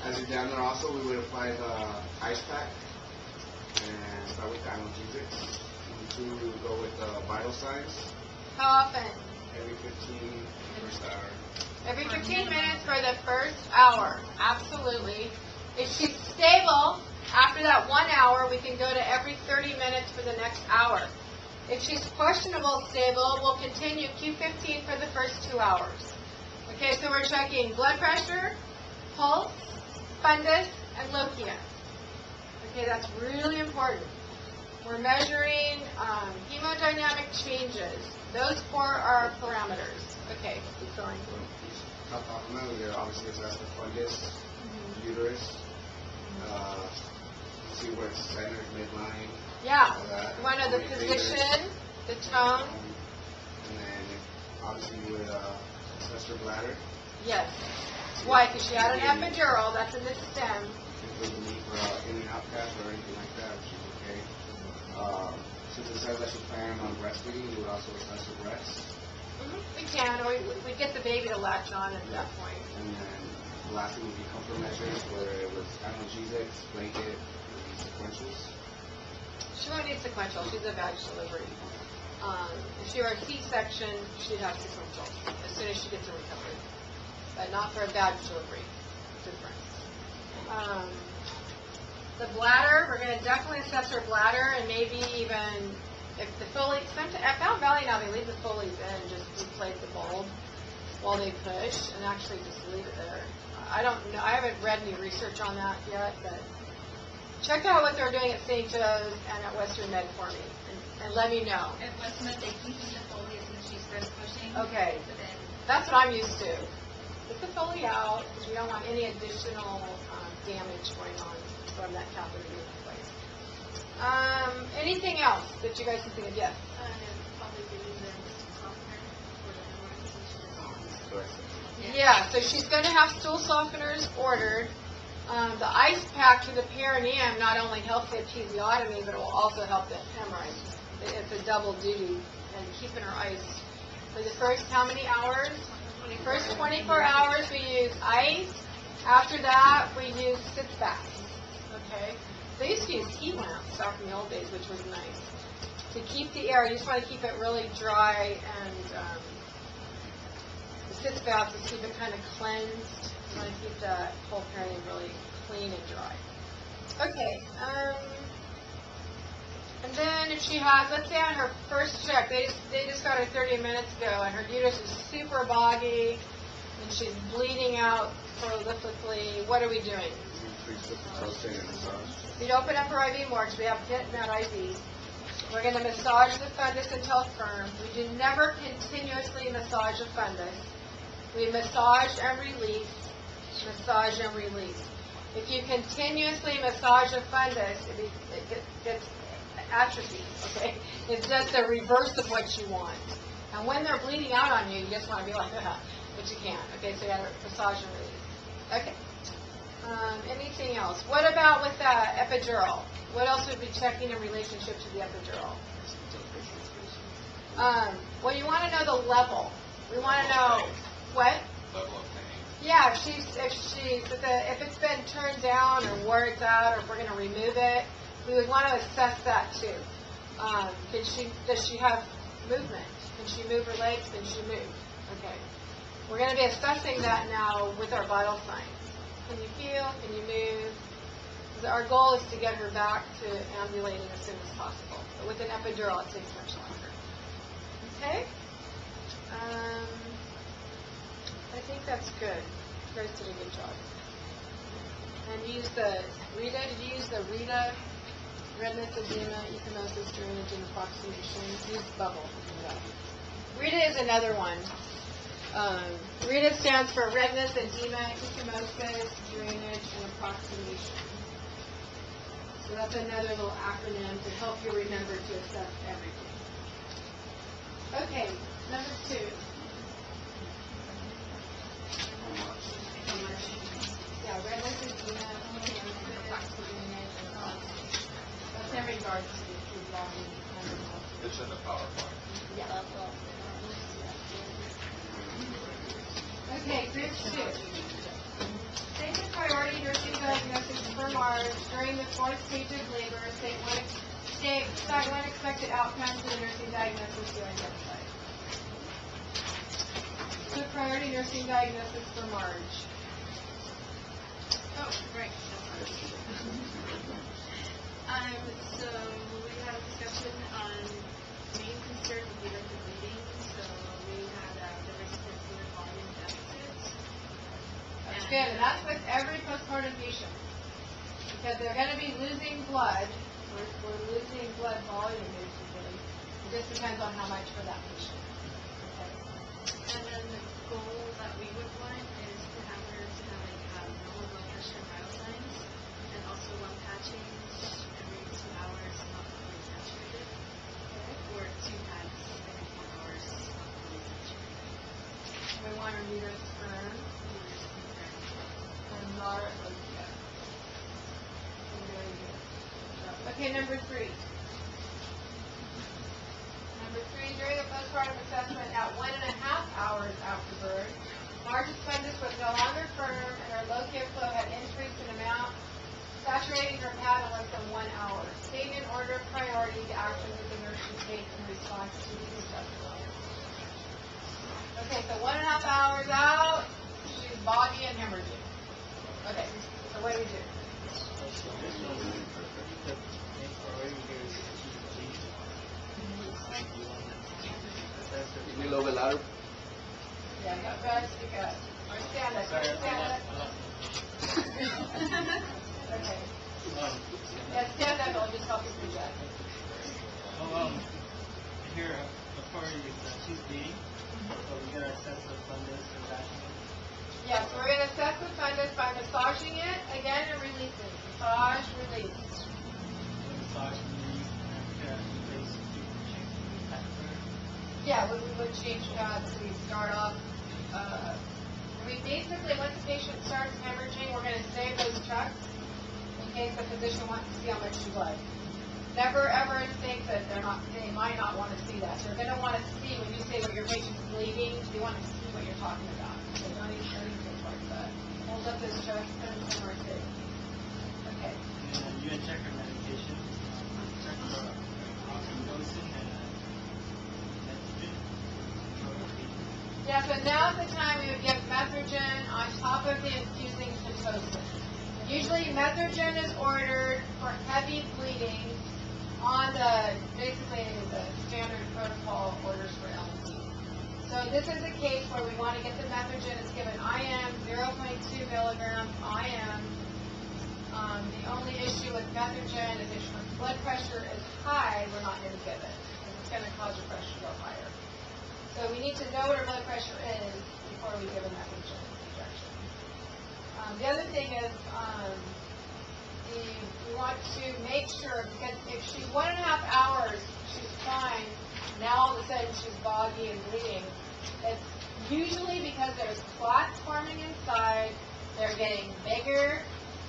As you're down there also, we would apply the ice pack and start with the analgesics. And 2, we would go with the vital signs. How often? Every 15 first hour. Every 15 minutes for the first hour. Absolutely. If she's stable, after that 1 hour, we can go to every 30 minutes for the next hour. If she's questionable stable, we'll continue Q15 for the first 2 hours. Okay, so we're checking blood pressure, pulse, fundus, and lochia. Okay, that's really important. We're measuring hemodynamic changes. Those 4 are parameters. Okay, keep going. Top of them, we obviously assess the fundus, uterus, see where it's centered, midline. Yeah, all that. you want to know the position, the tone. And then obviously you would assess her bladder. Yes. Why? Because she had an epidural. That's in the stem. If there's a need for in and out cath or anything like that, she's okay. Since it says that she's planning on breastfeeding, you would also assess her breasts. We can, or we get the baby to latch on at that point. And then the last thing would be comfort measures, whether it was analgesics, blanket, or sequentials. She won't need sequential. She's a vaginal delivery. If she were a C-section, she'd have sequential as soon as she gets a recovery. But not for a vaginal delivery. Difference. The bladder, we're going to definitely assess her bladder and maybe even if the Foley, at Mount Valley now they leave the Foleys in, just replace the bulb while they push and actually just leave it there. I don't know, I haven't read any research on that yet, but check out what they're doing at St. Joe's and at Western Med for me and let me know. At Western Med, they keep the Foley as soon as she starts pushing. Okay, But then that's what I'm used to. Get the Foley out because we don't want any additional damage going on from that catheter being in place. Anything else that you guys can think of? Yes. probably be using softener for the hemorrhoids. Yeah, so she's going to have stool softeners ordered. The ice pack to the perineum not only helps the episiotomy, but it will also help the hemorrhoids. It's a double duty and keeping her ice. For the first how many hours? First 24 hours we use ice. After that we use sitz baths. Okay? They used to use heat lamps back in the old days, which was nice. To keep the air, you just want to keep it really dry, and the sitz baths to keep it kind of cleansed. You want to keep the whole perineum really clean and dry. Okay, and then if she has, let's say on her first check, they just got her 30 minutes ago, and her uterus is super boggy, and she's bleeding out prolifically. What are we doing? We'd open up her IV more because we have hit in that IV. We're going to massage the fundus until firm. We do never continuously massage a fundus. We massage and release, massage and release. If you continuously massage a fundus, it gets atrophy, okay? It's just the reverse of what you want. And when they're bleeding out on you, you just want to be like, but you can't. Okay, so you got to massage and release. Okay. Anything else? What about with the epidural? What else would be checking in relationship to the epidural? Well, you want to know the level. We want to know what? Level of pain. Yeah, if it's been turned down or where it's at, or if we're going to remove it, we would want to assess that too. Does she have movement? Can she move her legs? Can she move? Okay. We're going to be assessing that now with our vital signs. Can you feel? Can you move? Our goal is to get her back to ambulating as soon as possible. But with an epidural, it takes much longer. Okay? I think that's good. You guys did a good job. And use the Rita. Did you use the Rita? Redness, edema, ecchymosis, drainage, and approximation. Use bubble. Rita is another one. Rita stands for redness, edema, ecchymosis, drainage, and approximation. So that's another little acronym to help you remember to assess everything. Okay, number 2. Yeah, redness, edema, ecchymosis, drainage, and approximation. That's in regards to the food volume. It's in the PowerPoint. Yeah. Okay, group 2. State the priority nursing diagnosis for March during the 4th stage of labor. State one expected outcome for the nursing diagnosis you identified. So priority nursing diagnosis for March. Oh, great. So we had a discussion on main concern would be like the bleeding. So we had the risk for fluid volume deficits. That's good, and that's with every postpartum patient. Because they're going to be losing blood. We're losing blood volume, basically. It just depends on how much for that patient. Okay. And then the goal that we would want is to have her to have normal blood pressure and vital signs, and also one patching every 2 hours, not fully saturated, or 2 pads every 4 hours, not fully saturated. We want our uterus firm and moderately together. Very good. Okay, number 3. Number 3, during the postpartum assessment at 1.5 hours after birth, Marge's fundus was no longer firm and her low-care flow had increased in amount, saturating her pad in less than 1 hour. State in order of priority the actions that the nurse should take in response to these assessments. Okay, so 1.5 hours out, she's boggy and hemorrhaging. Okay, so what do we do? Give me a little bit louder. Yeah, you got better speak up. Or stand up. Stand up. Okay. Yeah, stand up, it'll just help you through that. Here, according to she's bleeding, so we're going to assess the fundus and vaginal. Yes, we're going to assess the fundus by massaging it again and releasing. Massage, release. Massage, release, and we're going to basically change the pattern. Yeah, we would change pads. We start off We basically, once the patient starts hemorrhaging, we're going to save those checks in case the physician wants to see how much blood. Never ever think that they might not want to see that. They're going to want to see when you say what your patient's bleeding, they want to see what you're talking about. So don't even think like that. Hold up this chest, put it somewhere safe. Okay. And you check your medication, check the oxytocin and nitrogen. Yeah, so now's the time we would give Metrogen on top of the infusing Pitocin. Usually Metrogen is ordered for heavy bleeding on basically the standard protocol orders for LND. So this is a case where we want to get the Metrogen. It's given IM, 0.2 milligrams IM. The only issue with Metrogen is if your blood pressure is high, we're not going to give it, because it's going to cause your pressure to go higher. So we need to know what our blood pressure is before we give a Metrogen injection. The other thing is we want to make sure, because if she's 1.5 hours, she's fine, now all of a sudden she's boggy and bleeding, it's usually because there's clots forming inside, they're getting bigger,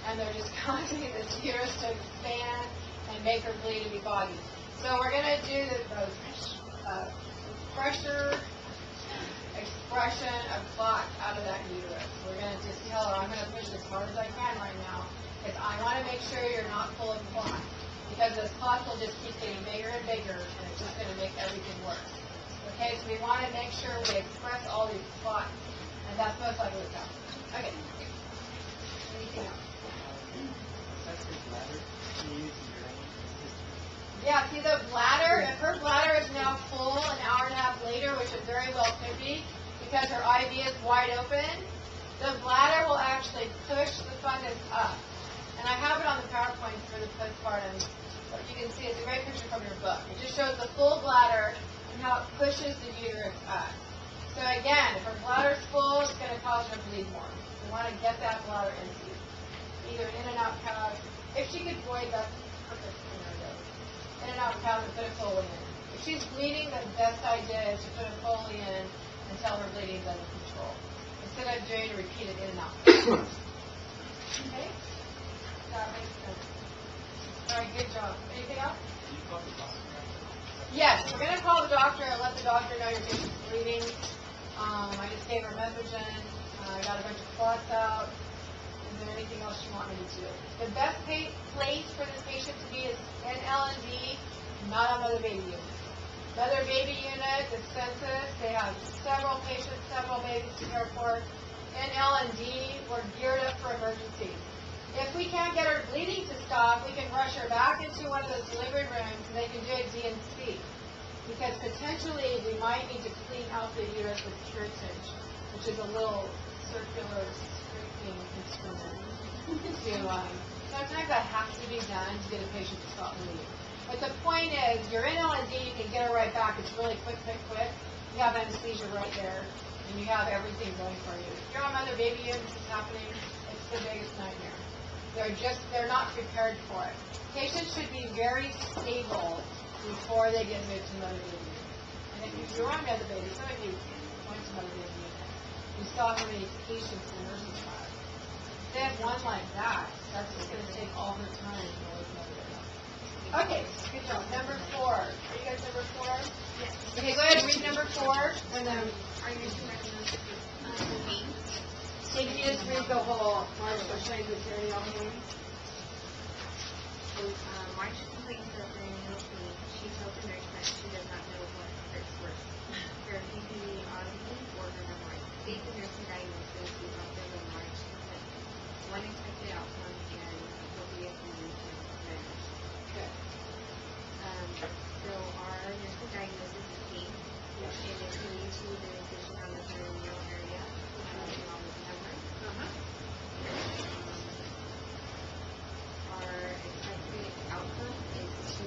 and they're just causing this uterus to expand and make her bleed and be boggy. So we're going to do those pressure expression of clot out of that uterus. We're going to just tell her, I'm going to push as hard as I can right now, because I want to make sure you're not full of clot, because those clots will just keep getting bigger and bigger, and it's just going to make everything worse. Okay, so we want to make sure we express all these clots, and that's most likely what's happening. Okay. Anything else? Yeah, see the bladder, if her bladder is now full an hour and a half later, which it very well could be, because her IV is wide open, the bladder will actually push the fundus up. And I have it on the PowerPoint for the postpartum, but you can see it's a great picture from your book. It just shows the full bladder and how it pushes the uterus up. So again, if her bladder's full, it's going to cause her to bleed more. We want to get that bladder empty, either in and out pouch. If she could void, that's perfect scenario. In and out pouch and put a Foley in. If she's bleeding, the best idea is to put a Foley in until her bleeding is under control, instead of doing repeated in and out. Okay? That makes sense. All right, good job. Anything else? Yes, we're going to call the doctor and let the doctor know your patient's bleeding. I just gave her Metrogen. I got a bunch of clots out. Is there anything else you want me to do? The best place for this patient to be is in L&D, not on Mother Baby Unit. Mother Baby Unit is census. They have several patients, several babies to care for. In L&D, we're geared up for emergencies. If we can't get her bleeding to stop, we can rush her back into one of those delivery rooms and they can do a DNC. Because potentially we might need to clean out the uterus with curettage, which is a little circular scraping instrument. Sometimes that has to be done to get a patient to stop bleeding. But the point is, you're in L&D, you can get her right back. It's really quick. You have anesthesia right there, and you have everything going for you. If you're on Mother Baby Unit, this is happening, it's the biggest nightmare. They're not prepared for it. Patients should be very stable before they get moved to Mother Baby Unit. And if you're on Mother Baby, some of you went to Mother Baby Unit, you saw how many patients in nursing class. If they have one like that, that's just going to take all her time to go to Mother Baby. Okay, good job. Number 4. Are you guys number 4? Yes. Okay, go ahead and read number 4, and then Are you diagnosed with pain? can you just read the whole March showing the journey on the March complains of no pain. She tells the nurse that she does not know what hurts worse, her PPD oddly or her memory. State the nursing diagnosis is after the March complaint. One expected outcome and appropriate solution managed. Okay. So our nursing diagnosis is pain, and it can lead to the incision on the perineal area, along with memory. Our expected outcome is to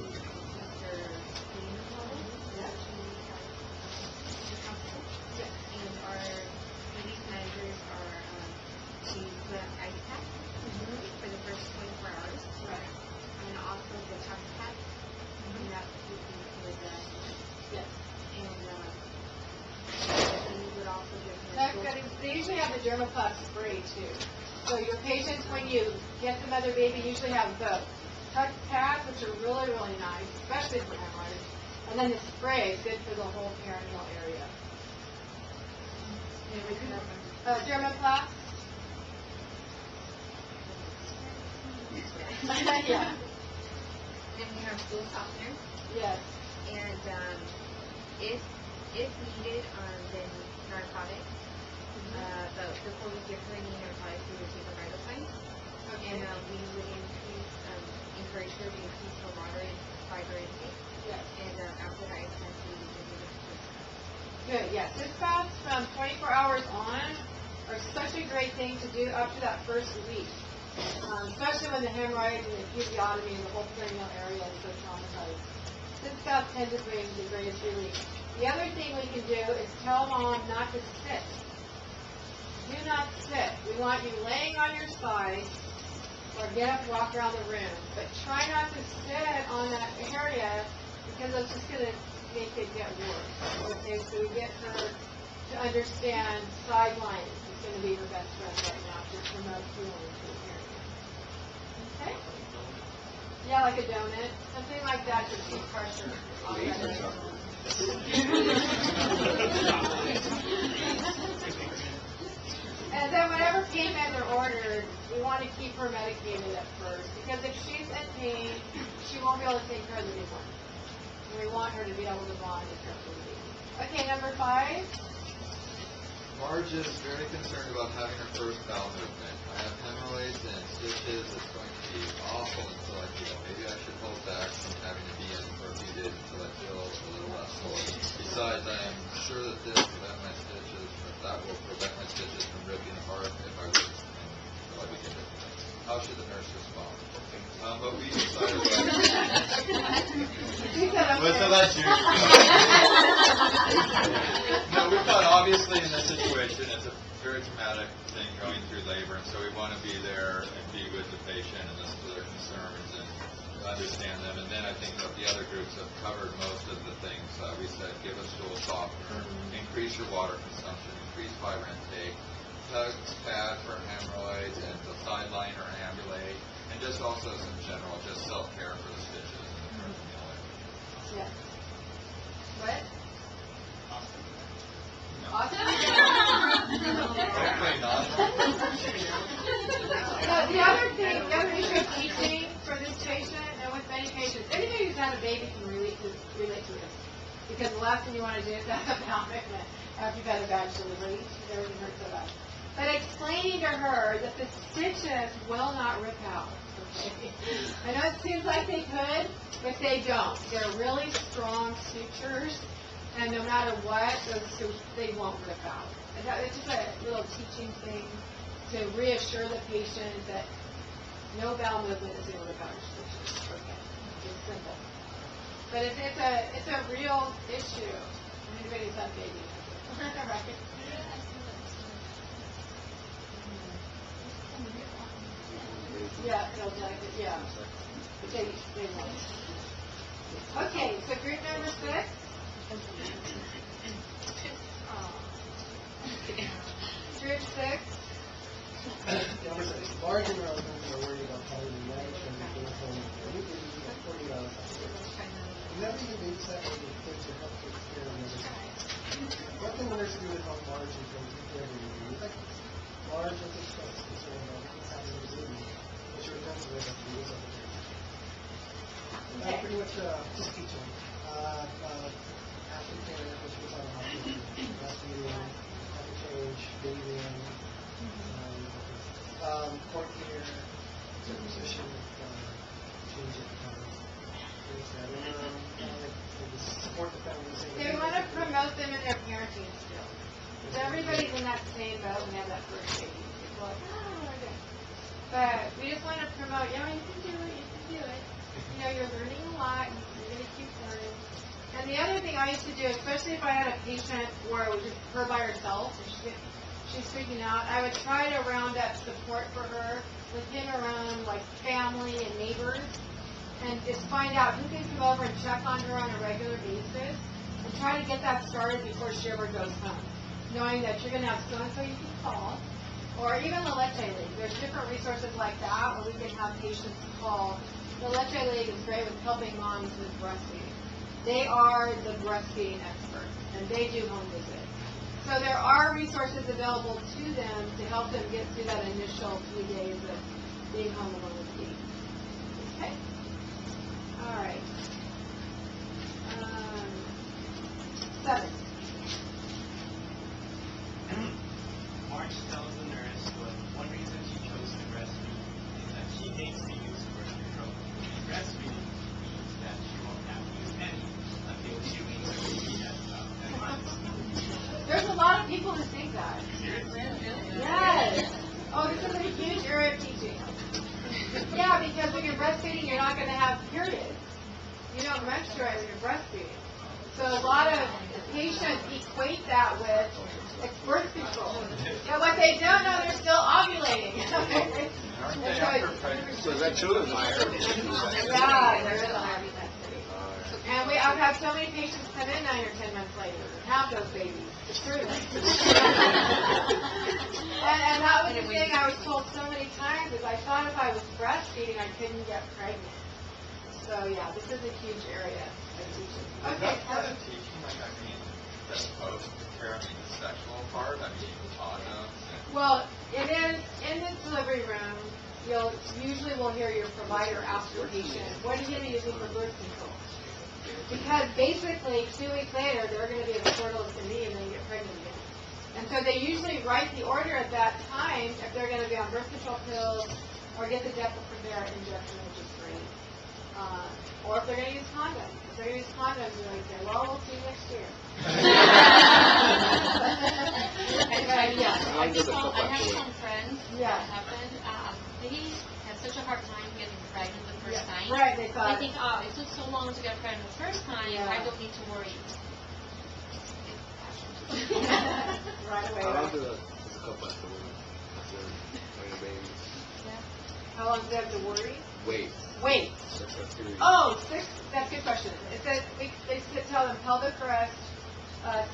dermaplast spray too. So your patients, when you get the mother baby, usually have the touch pads, which are really, really nice, especially for hemorrhoids. And then the spray is good for the whole perineal area. Dermaplast. Yeah. Then we have stool softener, Yes. and if needed, then narcotic. But before we give her any narcotics, we would take a vital sign, and we would encourage her to increase her water and fiber intake. Yes. And after that, it's time to give her the Good, yes. This baths from 24 hours on are such a great thing to do up to that first week. Especially when the hemorrhoids and the episiotomy and the whole perineal area is so traumatized. This bath tends to bring the greatest relief. The other thing we can do is tell mom not to sit. Do not sit. We want you laying on your side or get up and walk around the room. But try not to sit on that area because it's just going to make it get worse. Okay, so we get her to understand sidelines is going to be her best friend right now to promote healing to the area. Okay? Yeah, like a donut. Something like that to keep pressure on And then whenever pain meds are ordered, we want to keep her medicated at first because if she's in pain, she won't be able to take care of the newborn. And we want her to be able to bond and care for the baby. Okay, number 5. Marge is very concerned about having her first bowel movement. I have hemorrhoids and stitches. It's going to be awful until I feel. Maybe I should hold back from having to be in for a few days until I feel a little less sore. Besides, I am sure that this will prevent my stitches, or that will prevent my stitches from ripping apart if I were until I begin to. How should the nurse respond? But we decided so that's you. No, we thought obviously in this situation it's a very traumatic thing going through labor, and so we want to be there and be with the patient and listen to their concerns and understand them. And then I think that the other groups have covered most of the things. We said give a stool softener, increase your water consumption, increase fiber intake, tugs pad for hemorrhoids, and the sideline or ambulate, and just also some general just self-care for the stitches and the peritoneal area. Yeah. What? Awesome. Hopefully not. The other issue of teaching for this patient and with many patients, anybody who's had a baby can relate to this. Because the last thing you want to do is have a bowel movement after you've had a bad delivery. Everything hurts so bad. But explaining to her that the stitches will not rip out. Okay? I know it seems like they could, but they don't. They're really strong sutures, and no matter what, they won't rip out. And it's just a little teaching thing to reassure the patient that no bowel movement is going to rip out your stitches. Okay, it's simple. But it's a real issue. Anybody's had a baby, right? Yeah, they'll like it. Yeah, they won't. Okay, so group number 6. Group 6. Marge and her husband are worried about having to manage and go home. You can be 40 hours. Whenever you babysit or you take your help take care of another, what can the nurse do to help Marge in terms of care of the baby? Like, Marge has expressed concern about what's happening to the baby, but you're defensive about the baby's other things. Pretty much just teaching. After care, when she was out of hospital, breastfeeding, having change, bathing, court care, circumcision, change of support the family. They want to promote them in their parenting skills. So everybody's in that same boat when they have that first baby. People are like, oh, what do I do? But we just want to promote, you can do it, you can do it. You're learning a lot, and you're going to keep learning. And the other thing I used to do, especially if I had a patient where it was just her by herself, and she's freaking out, I would try to round up support for her within around like family and neighbors, and just find out who can come over and check on her on a regular basis, and try to get that started before she ever goes home, knowing that you're going to have so-and-so you can call, or even the Leche League. There's different resources like that where we can have patients call. The Leche League is great with helping moms with breastfeeding. They are the breastfeeding experts, and they do home visits. So there are resources available to them to help them get through that initial 3 days of being home alone with feeding. Okay. All right. 7. March tells the nurse one reason she chose to breastfeed is that she hates to use birth control. And breastfeeding means that she won't have to use any until she weans her baby at about 10 months. There's a lot of people who think that. Yes. Oh, this is a huge area of teaching. Yeah, because when you're breastfeeding, you're not going to have periods. You don't menstruate when you're breastfeeding. So a lot of patients equate that with birth control. But what they don't know, they're still ovulating. Aren't they after pregnancy? So is that true? Is my Yeah, there is a higher propensity. And I've had so many patients come in 9 or 10 months later and have those babies. It's true. and that was the thing I was told so many times is I thought if I was breastfeeding, I couldn't get pregnant. So yeah, this is a huge area of teaching. Is Okay, that part of teaching, like, I mean, the post-care, I mean, the sexual part, I mean, condoms and... well, it is in the delivery room. You'll usually will hear your provider ask the patient, "What are you going to be using for birth control?" Because basically, 2 weeks later, they're going to be as fertile as can be, and then get pregnant again. And so they usually write the order at that time if they're going to be on birth control pills or get the Depo-Provera injection, which is great. Or if they're going to use condoms. If they're going to use condoms, you're going to say, "Well, we'll see you next year." Yeah. I have some friends Yeah. that happened. They had such a hard time getting pregnant the first time. Right, they thought. They think, oh, it took so long to get pregnant the first time, Yeah. I don't need to worry. Right away. How long Right? does a couple have to wait after having a baby? How long do they have to worry? Wait. Wait. That's period. Oh, 6. That's a good question. It says they tell them pelvic rest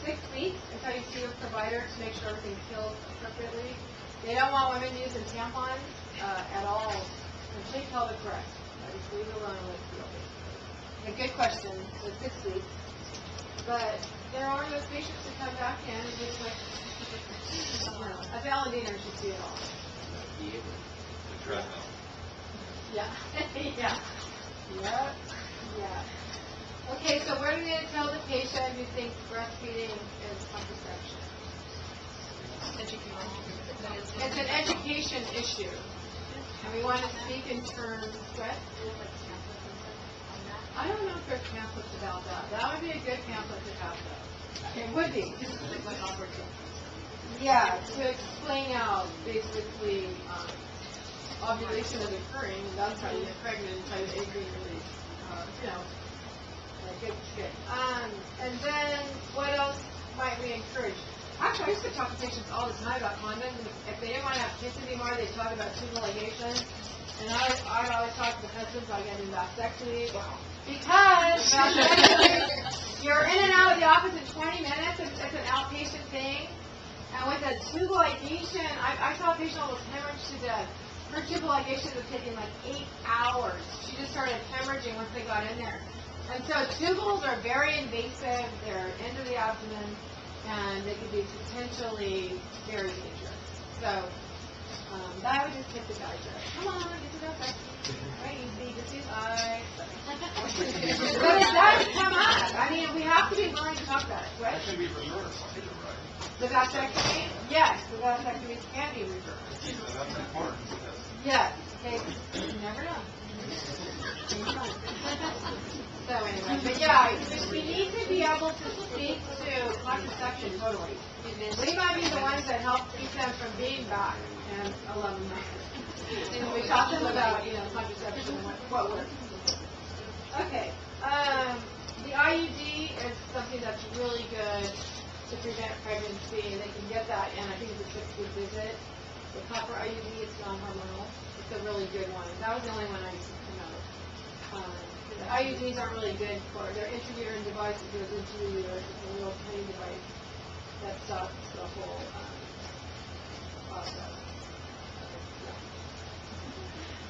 6 weeks until you see your provider to make sure everything heals appropriately. They don't want women using tampons at all. Complete pelvic rest. Just leave it alone with feeling. A good question. So 6 weeks. But there are those patients who come back in and just like, a Valentina should see it all. The treadmill. Yeah. Yeah. Yep. Yeah. Okay, so what are we going to tell the patient who thinks breastfeeding is contraception? It's an education issue. And we want to speak in terms, what? I don't know if there's pamphlets about that. That would be a good pamphlet to have, though. It would be. Yeah, to explain out basically ovulation is occurring, and that's how you get pregnant, and how you egg being released. Good. And then what else might we encourage? Actually, I used to talk to patients all the time about condoms, and if they didn't want to have kids anymore, they'd talk about tubal ligation. And I'd always talk to the husbands about getting vasectomy. Because vasectomy, you're in and out of the office in 20 minutes. It's an outpatient thing. And with a tubal ligation, I saw a patient almost hemorrhage to death. Her tubal ligation was taking like 8 hours. She just started hemorrhaging once they got in there. And so tubals are very invasive. They're into the abdomen, and they can be potentially very dangerous. So that would just hit the guys up. Come on, get to that vasectomy. Very easy. Just use ice. But it does come up. I mean, we have to be willing to talk about it, right? That should be reversed, right? The vasectomy? Yes, the vasectomies can be reversed. So that's important. Yes. Okay. You never know. So anyway, but yeah, we need to be able to speak to contraception totally. We might be the ones that help keep them from being back in 11 months. And we talk to them about, contraception and what works. Okay. The IUD is something that's really good to prevent pregnancy, and they can get that in, I think it's a 6-week visit. The copper IUD is non-hormonal. It's a really good one. That was the only one I used to promote. The IUDs aren't really good for, they're intrauterine device that goes into the uterus. It's a little tiny device that stops the whole process.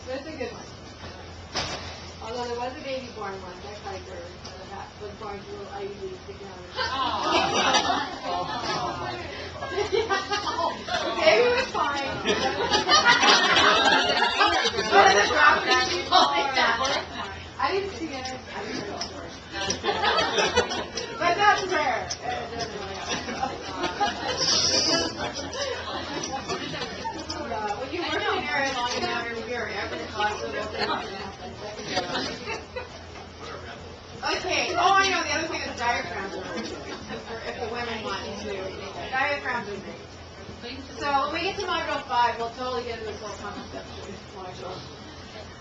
So it's a good one. Although there was a baby born once, I cried her, that was born with a little IUD sticking out of her. Baby was fine. I didn't see it. I didn't know it. But that's rare. It doesn't really happen. When you work in an area long enough, you hear every hospital thing that happens. Okay. Oh, I know. The other thing is diaphragms are great. If the women want to make that. Diaphragms are great. So when we get to Module 5, we'll totally get into this whole contraception module.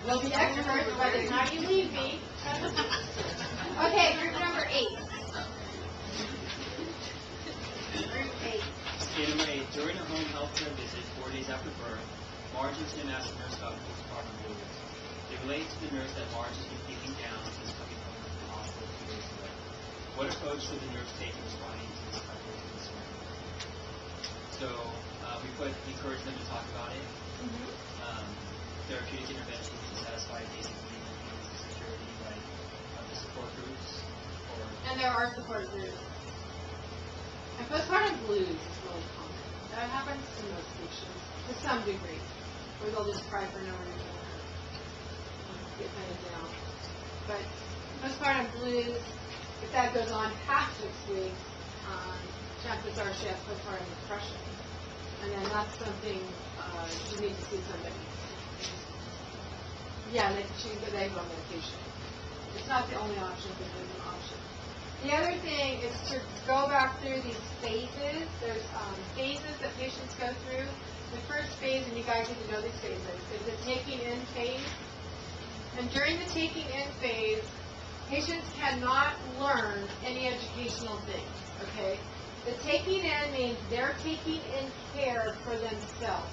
We'll be experts by the time you leave me. Okay, group number 8. Group 8. Okay, number 8. During a home health care visit 4 days after birth, Marge and Tim asked the nurse about postpartum blues. They relayed to the nurse that Marge has been feeling down since coming home from the hospital 2 days ago. What approach should the nurse take in responding to this couple's concern? So we encourage them to talk about it. Therapeutic interventions to satisfy basic needs of security, like the support groups, or And there are support groups. And postpartum blues is really common. That happens to most patients, to some degree, where they'll just cry for no reason or get kind of down. But postpartum blues, if that goes on past 6 weeks, chances are she has postpartum depression. And then that's something you need to see somebody. Yeah, they go on medication. It's not the only option, but it's an option. The other thing is to go back through these phases. There's phases that patients go through. The first phase, and you guys need to know these phases, is the taking in phase. And during the taking in phase, patients cannot learn any educational things, okay? The taking in means they're taking in care for themselves,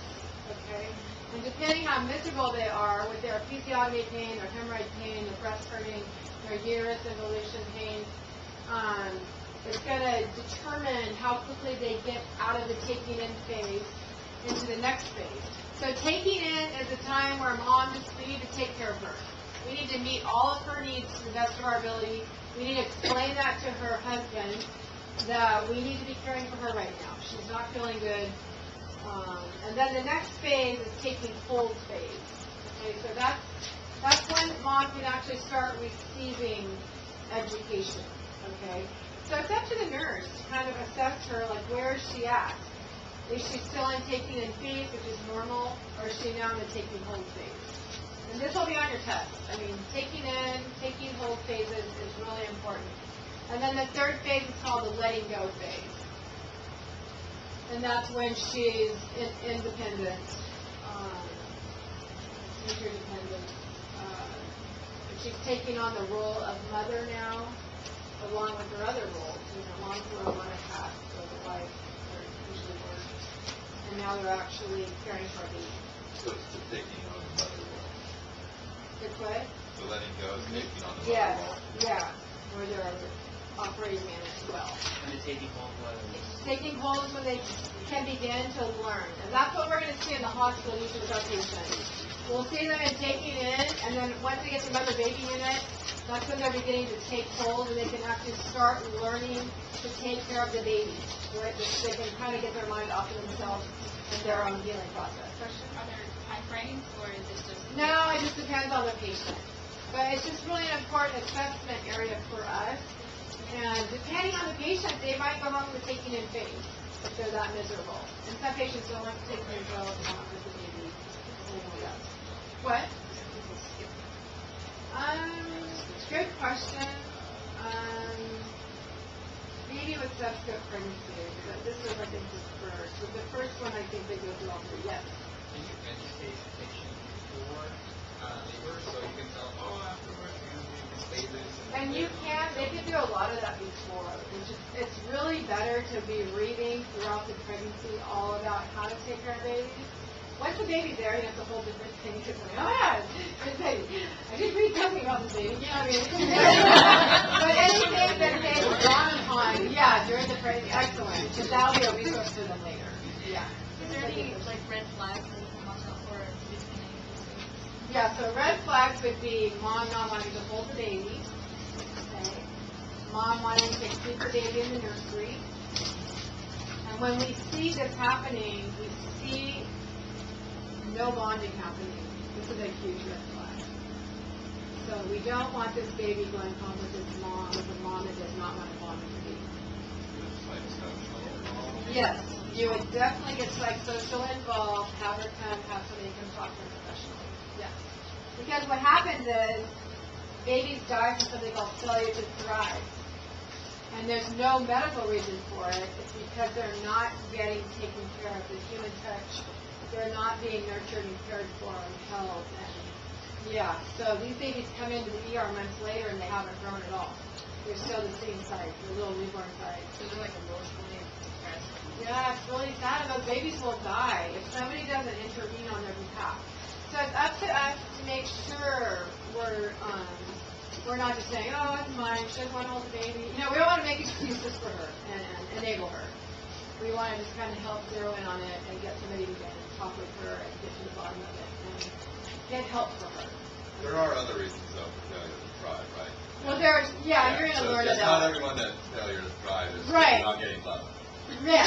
okay? And depending how miserable they are with their episiotomy pain, their hemorrhoid pain, their breast hurting, their uterus involution pain, it's going to determine how quickly they get out of the taking in phase into the next phase. So taking in is a time where we need to take care of her. We need to meet all of her needs to the best of our ability. We need to explain that to her husband, that we need to be caring for her right now. She's not feeling good. And then the next phase is taking hold phase. Okay, so that's when mom can actually start receiving education. Okay, so it's up to the nurse to kind of assess her, like, where is she at? Is she still in taking in phase, which is normal, or is she now in the taking hold phase? And this will be on your test. I mean, taking in, taking hold phases is really important. And then the third phase is called the letting go phase. And that's when she's independent, interdependent. And she's taking on the role of mother now, along with her other roles. Moms wear a lot of hats, so the wife usually works. And now they're actually caring for a baby. So it's the taking on the mother role. It's what? The letting go is taking on the mother Yes, role. yeah, where they're operating man as well. and the taking hold was Taking hold is when they can begin to learn. And that's what we're going to see in the hospital usually with our patients. We'll see them in taking in, and then once they get the mother baby unit, that's when they're beginning to take hold, and they can actually start learning to take care of the baby. Right? They can kind of get their mind off of themselves and their own healing process. Question? Are there time frames, or is this just? No, it just depends on the patient. But it's just really an important assessment area for us. And depending on the patient, they might go home with taking in phase if they're that miserable. And some patients don't like to take in pills and want with the baby. What? Good question. Maybe with subsequent pregnancy, but this is, I think, the first. With the first one, I think they go through all three. Yes. Can you educate the patient before labor so you can tell, afterwards you're going to do these phases? And they can do a lot of that before. It's really better to be reading throughout the pregnancy all about how to take care of babies. Once the baby's there, it's a whole different thing. It's like, oh yeah, good baby. I did read something about this baby. You know what I mean? But anything that they dawn upon, yeah, during the pregnancy, excellent. Because that'll be a resource for them later. Yeah. Is there any like mom not wanting to hold the baby, okay? Mom wanting to keep the baby in the nursery. And when we see this happening, we see no bonding happening. This is a huge red flag. So we don't want this baby going home with its mom, with a mom that does not want to bond with the baby. Yes, you would definitely get psychosocial involved, have her come, have somebody come talk to her professionally. Yes. Because what happens is, babies die from something called failure to thrive. And there's no medical reason for it. It's because they're not getting taken care of. The human touch, they're not being nurtured and cared for and held. And yeah, so these babies come into the ER months later and they haven't grown at all. They're still the same size, the little newborn size. So they're like emotionally depressed. Yeah, it's really sad, and those babies will die if somebody doesn't intervene on their behalf. So it's up to us to make sure we're not just saying, oh, it's mine, she doesn't want to hold the baby. You know, we don't want to make excuses for her and enable her. We want to just kind of help zero in on it and get somebody to get and talk with her and get to the bottom of it and get help for her. There are other reasons, though, for failure to thrive, right? Well, there's, yeah, you're going to so learn it's about not everyone that failure to thrive is Right. not getting love. Yeah,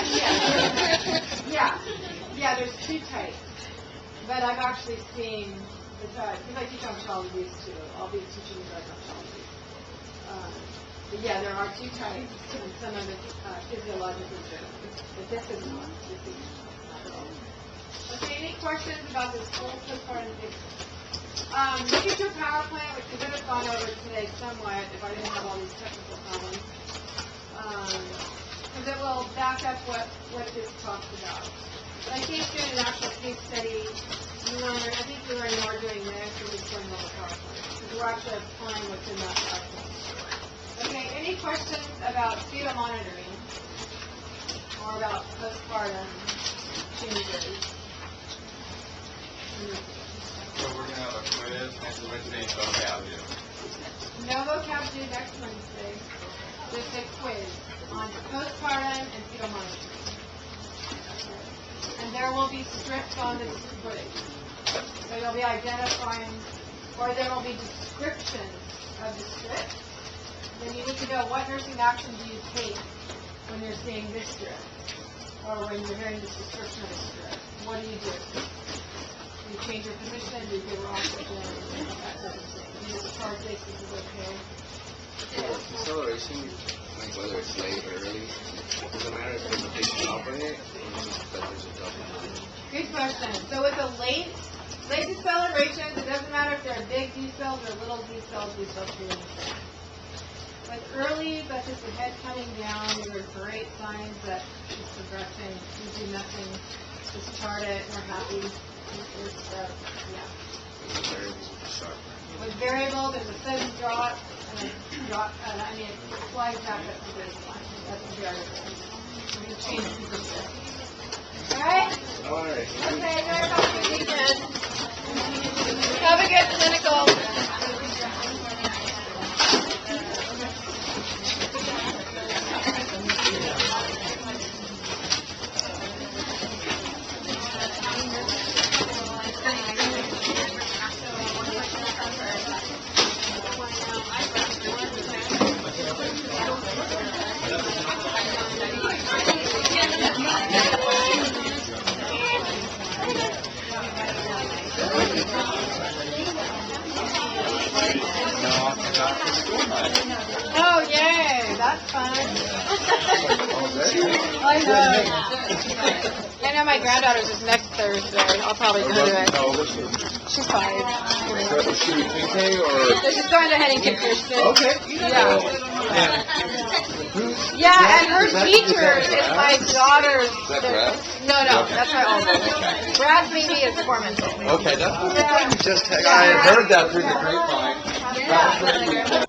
yeah, there's two types. But I've actually seen the type, because I teach on child abuse too. I'll be teaching you guys on child abuse. But yeah, there are two types, and some of it's physiologically driven. But this is not. This is not at all. Okay, any questions about this whole postpartum thing? Look at your PowerPoint, which we could have gone over today somewhat if I didn't have all these technical problems. Because it will back up what this talks about. But I think doing an actual case study, I think you learn more doing this than just going over PowerPoint. Because we're actually applying what's in that PowerPoint. Okay, any questions about fetal monitoring or about postpartum changes? So we're going to have a quiz next Wednesday, vocab due. No vocab due next Wednesday. Just a quiz on postpartum and fetal monitoring. And there will be strips on this quiz. So you'll be identifying, or there will be descriptions of the strip. Then you need to know what nursing action do you take when you're seeing this strip, or when you're hearing this description of a strip. What do you do? Do you change your position? Do you give her oxygen? That sort of thing. Do you charge this? This is okay. Acceleration, like whether it's late or early, doesn't matter if there's a big drop in it or just that there's a drop in it. Good question. So with a late decelerations, it doesn't matter if they're big D cells or little D cells, we still treat them the same. With early, but just the head coming down, these are great signs that it's progressing. You do nothing, just chart it, we're happy. With variable, there's a sudden drop, and a drop, it flies back up to baseline. That's variable. We're going to change the position. Alright? Alright. Okay, guys, have a good weekend. Have a good clinical. Oh, yay! That's fun. I know. I know my granddaughter's is next Thursday. I'll probably go to it. She's 5. Should we PK or? So she's going to Huntington Christian. Okay. Yeah. Yeah, and her teacher is my daughter's. Is that Brad? No, that's my oldest. Brad's baby is 4 months old. Okay, that's Yeah. just I heard that through the grapevine. Yeah.